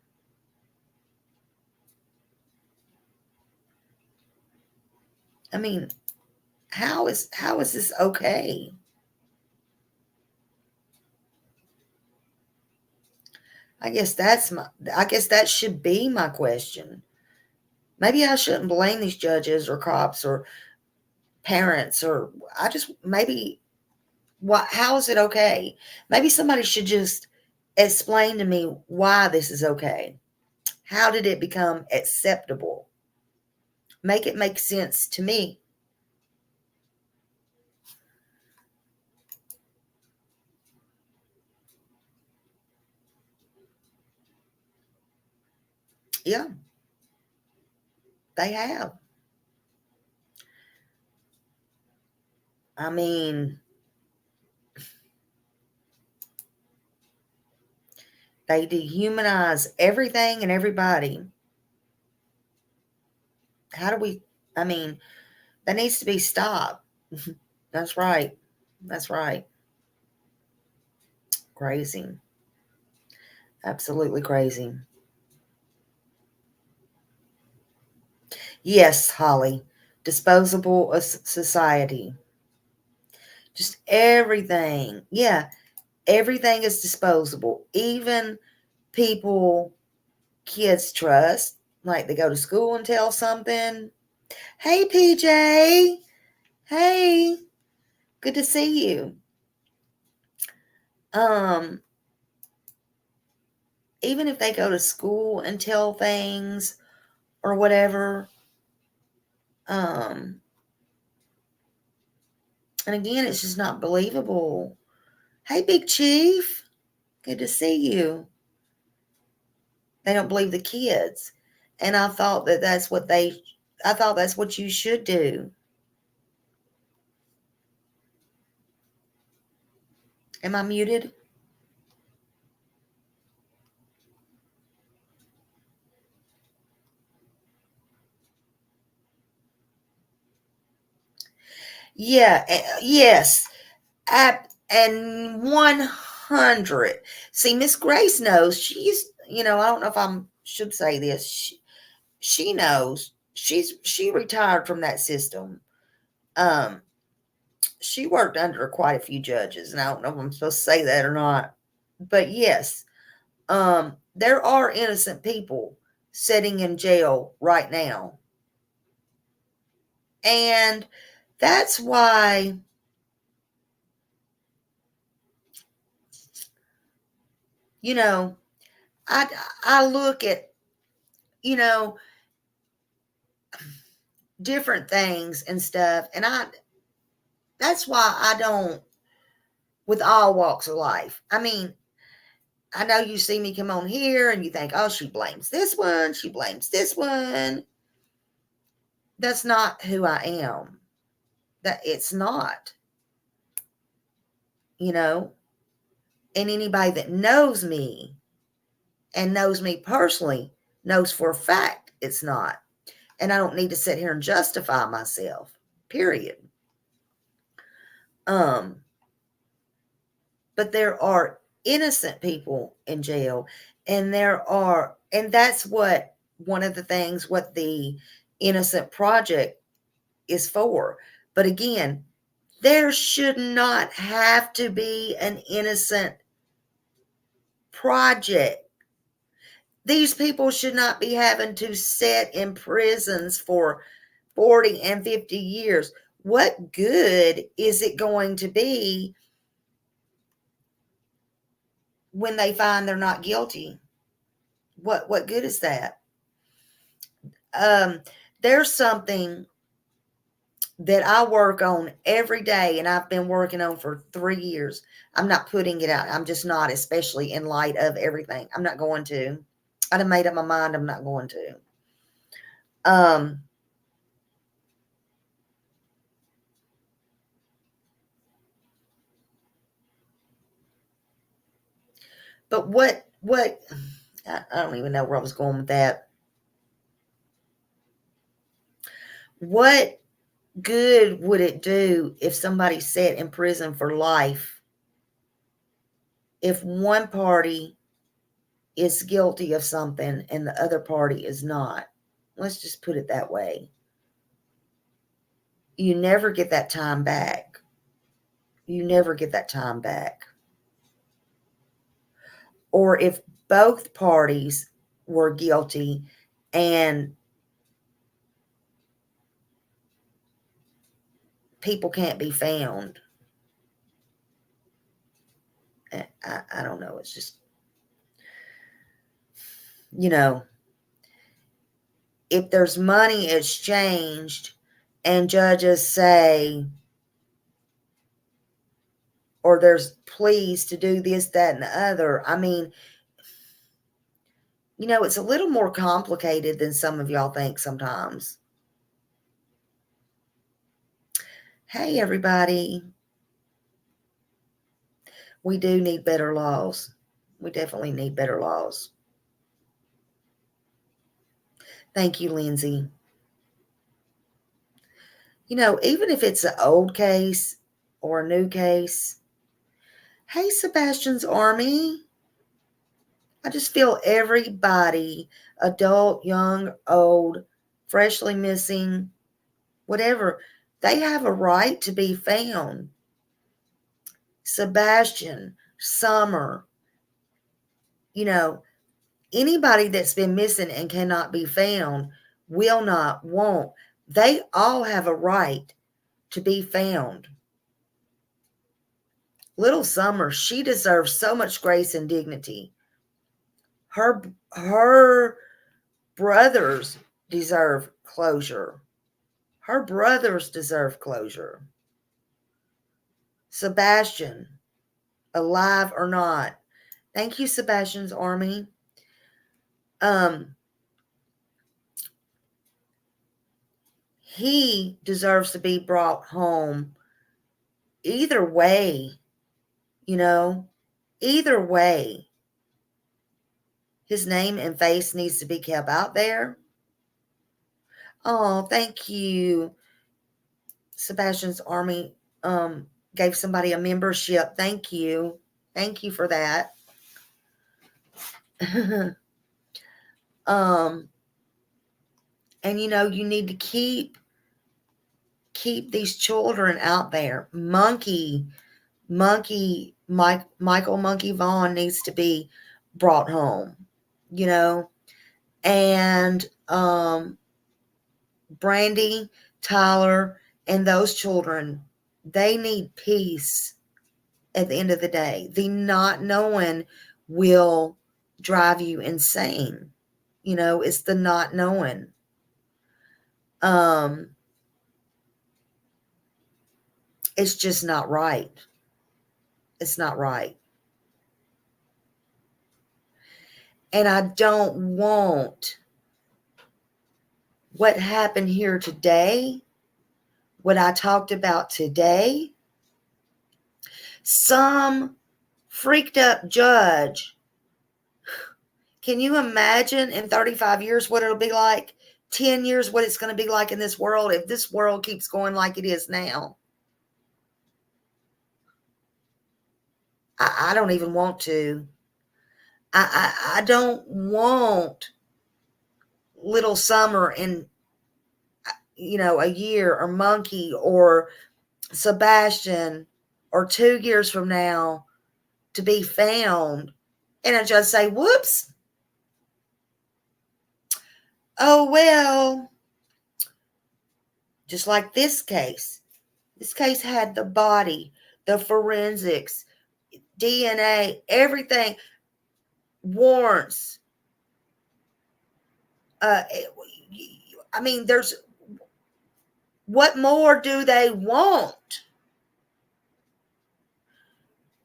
I mean, how is this okay? I guess that should be my question. Maybe I shouldn't blame these judges or cops or parents, or how is it okay? Maybe somebody should just explain to me why this is okay. How did it become acceptable? Make it make sense to me. Yeah, they have. I mean, they dehumanize everything and everybody. I mean, that needs to be stopped. That's right. That's right. Crazy. Absolutely crazy. Yes, Holly. Disposable society. Just everything. Yeah. Everything is disposable. Even people kids trust. Like they go to school and tell something. Hey, PJ. Hey. Good to see you. Even if they go to school and tell things or whatever, and again, it's just not believable. Hey, Big Chief. Good to see you. They don't believe the kids. And I thought that's what you should do. Am I muted? Yeah, yes. And 100. See, Miss Grace knows. I don't know if I should say this. She knows. She retired from that system. Um, she worked under quite a few judges, and I don't know if I'm supposed to say that or not. But yes, there are innocent people sitting in jail right now. And that's why, I look at, you know, different things and stuff. And that's why I don't, with all walks of life. I mean, I know you see me come on here and you think, oh, she blames this one. She blames this one. That's not who I am. It's not, you know, and anybody that knows me and knows me personally knows for a fact it's not. And I don't need to sit here and justify myself, period. But there are innocent people in jail, And that's what one of the things what the Innocent Project is for. But again, there should not have to be an innocent project. These people should not be having to sit in prisons for 40 and 50 years. What good is it going to be when they find they're not guilty? What good is that? There's something that I work on every day, and I've been working on for 3 years. I'm not putting it out. I'm just not, especially in light of everything. I'm not going to. I done made up my mind I'm not going to. But what I don't even know where I was going with that. What good would it do if somebody sat in prison for life if one party is guilty of something and the other party is not? Let's just put it that way. You never get that time back. You never get that time back. Or if both parties were guilty and people can't be found. I don't know. It's just, if there's money exchanged and judges say, or there's pleas to do this, that, and the other. I mean, it's a little more complicated than some of y'all think sometimes. Hey, everybody. We do need better laws. We definitely need better laws. Thank you, Lindsay. Even if it's an old case or a new case. Hey, Sebastian's Army. I just feel everybody, adult, young, old, freshly missing, whatever, they have a right to be found. Sebastian, Summer, anybody that's been missing and cannot be found, will not, won't. They all have a right to be found. Little Summer, she deserves so much grace and dignity. Her brothers deserve closure. Her brothers deserve closure. Sebastian, alive or not. Thank you, Sebastian's Army. He deserves to be brought home. Either way, either way. His name and face needs to be kept out there. Oh, thank you. Sebastian's Army gave somebody a membership. Thank you. Thank you for that. And you need to keep these children out there. Michael Monkey Vaughn needs to be brought home, and Brandy, Tyler, and those children, they need peace at the end of the day. The not knowing will drive you insane. It's the not knowing. It's just not right. It's not right. And I don't want what happened here today, what I talked about today, some freaked up judge. Can you imagine in 35 years what it'll be like? 10 years what it's going to be like in this world if this world keeps going like it is now? I don't even want to. I don't want Little Summer in, a year, or Monkey, or Sebastian, or 2 years from now to be found and I just say, whoops, oh well. Just like this case. This case had the body, the forensics, DNA, everything, warrants. I mean, what more do they want?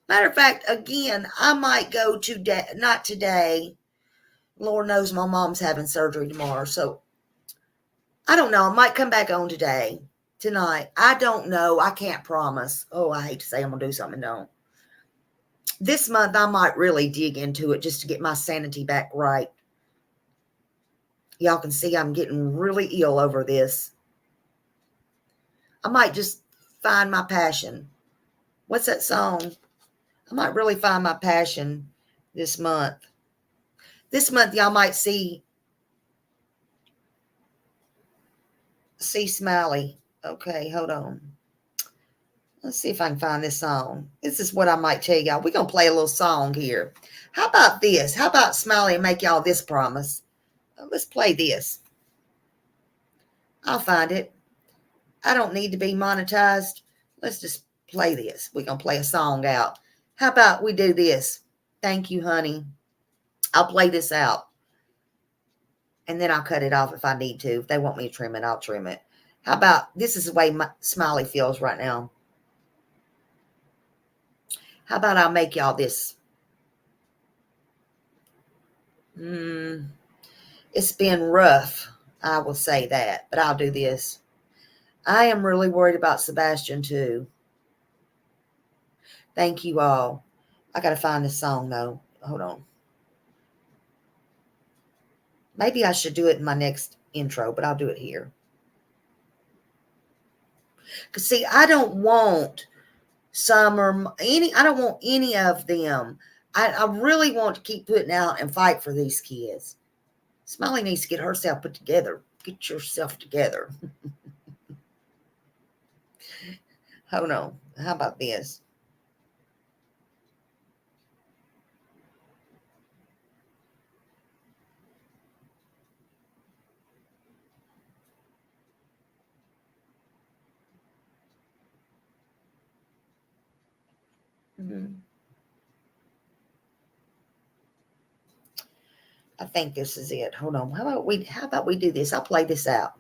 Matter of fact, again, I might go today, not today. Lord knows my mom's having surgery tomorrow. So I don't know. I might come back on tonight. I don't know. I can't promise. Oh, I hate to say I'm going to do something. Don't. This month, I might really dig into it just to get my sanity back right. Y'all can see I'm getting really ill over this. I might just find my passion. What's that song? I might really find my passion this month. This month, y'all might see Smiley. Okay, hold on. Let's see if I can find this song. This is what I might tell y'all. We're going to play a little song here. How about this? How about Smiley and make y'all this promise? Let's play this. I'll find it. I don't need to be monetized. Let's just play this. We're going to play a song out. How about we do this? Thank you, honey. I'll play this out. And then I'll cut it off if I need to. If they want me to trim it, I'll trim it. How about, this is the way Smiley feels right now. How about I'll make y'all this? It's been rough. I will say that, but I'll do this. I am really worried about Sebastian too. Thank you all. I got to find this song though. Hold on. Maybe I should do it in my next intro, but I'll do it here. Because see, I don't want I don't want any of them. I really want to keep putting out and fight for these kids. Smiley needs to get herself put together. Get yourself together. Hold on. How about this? I think this is it. Hold on. How about we do this? I'll play this out.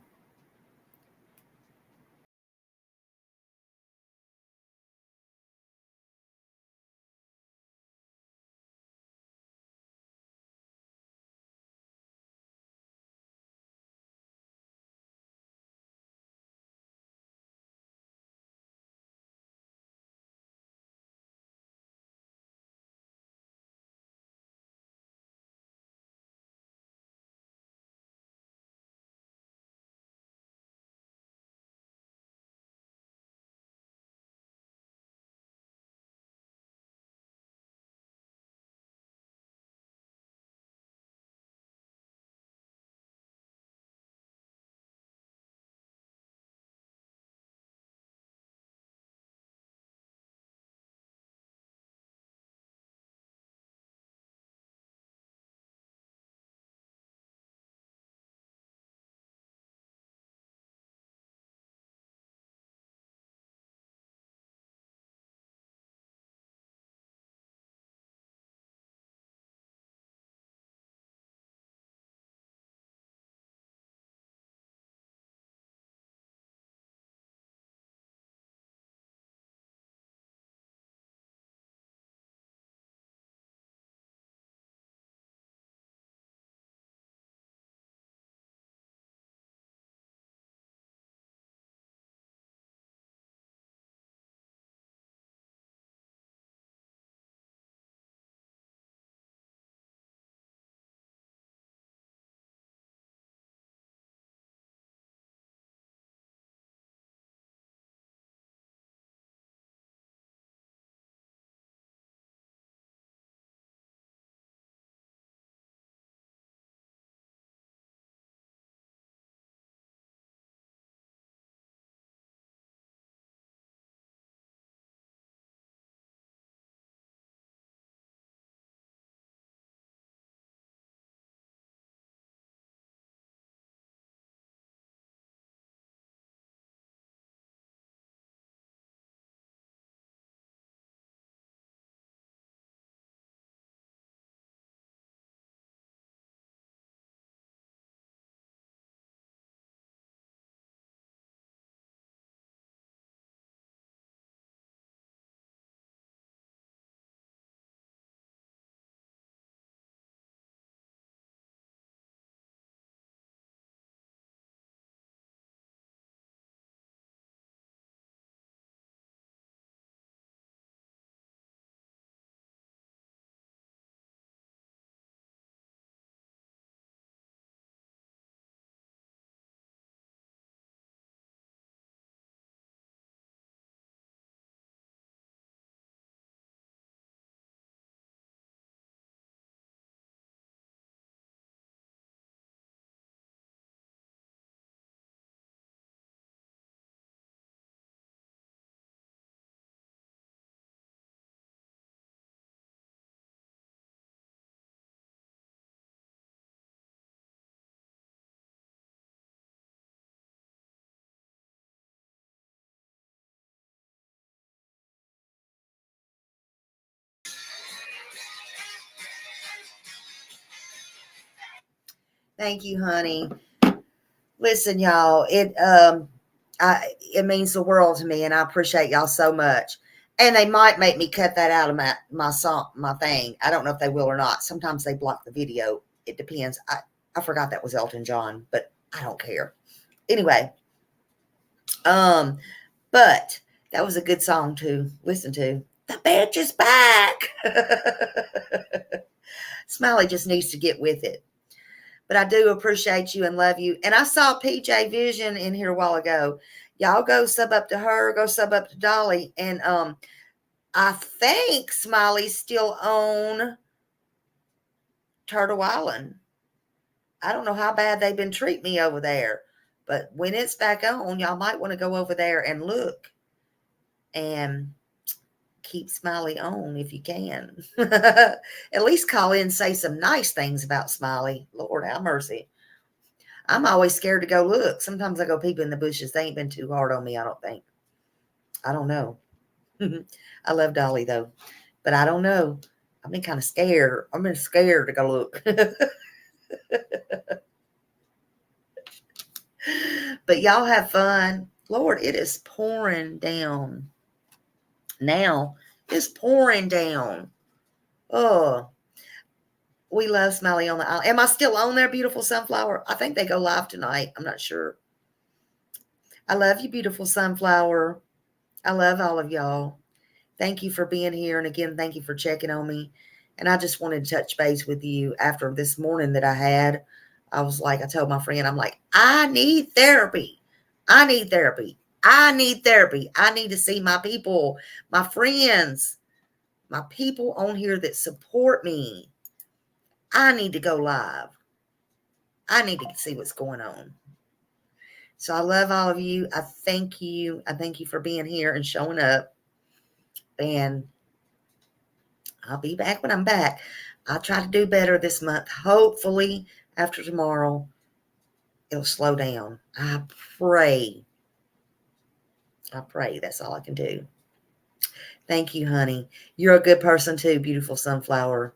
Thank you, honey. Listen, y'all, it means the world to me, and I appreciate y'all so much. And they might make me cut that out of my song, my thing. I don't know if they will or not. Sometimes they block the video. It depends. I forgot that was Elton John, but I don't care. Anyway, but that was a good song to listen to. The bitch is back. Smiley just needs to get with it. But I do appreciate you and love you. And I saw PJ Vision in here a while ago. Y'all go sub up to her, go sub up to Dolly. And I think Smiley's still on Turtle Island. I don't know how bad they've been treating me over there. But when it's back on, y'all might want to go over there and look. And keep Smiley on if you can. At least call in and say some nice things about Smiley. Lord have mercy. I'm always scared to go look. Sometimes I go peep in the bushes. They ain't been too hard on me, I don't think. I don't know. I love Dolly, though. But I don't know. I've been kind of scared. I've been scared to go look. But y'all have fun. Lord, it is pouring down. Now, it's pouring down. Oh, we love Smiley on the Island. Am I still on there, beautiful sunflower? I think they go live tonight. I'm not sure. I love you, beautiful sunflower. I love all of y'all. Thank you for being here. And again, thank you for checking on me. And I just wanted to touch base with you after this morning that I had. I was like, I told my friend, I'm like, I need therapy. I need therapy. I need therapy. I need to see my people, my friends, my people on here that support me. I need to go live. I need to see what's going on. So I love all of you. I thank you. I thank you for being here and showing up. And I'll be back when I'm back. I'll try to do better this month. Hopefully, after tomorrow, it'll slow down. I pray. That's all I can do. Thank you, honey. You're a good person too, beautiful sunflower.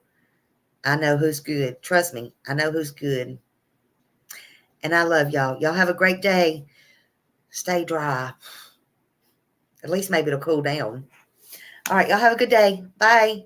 I know who's good. Trust me, I know who's good. And I love y'all. Y'all have a great day. Stay dry. At least maybe it'll cool down. All right, y'all have a good day. Bye.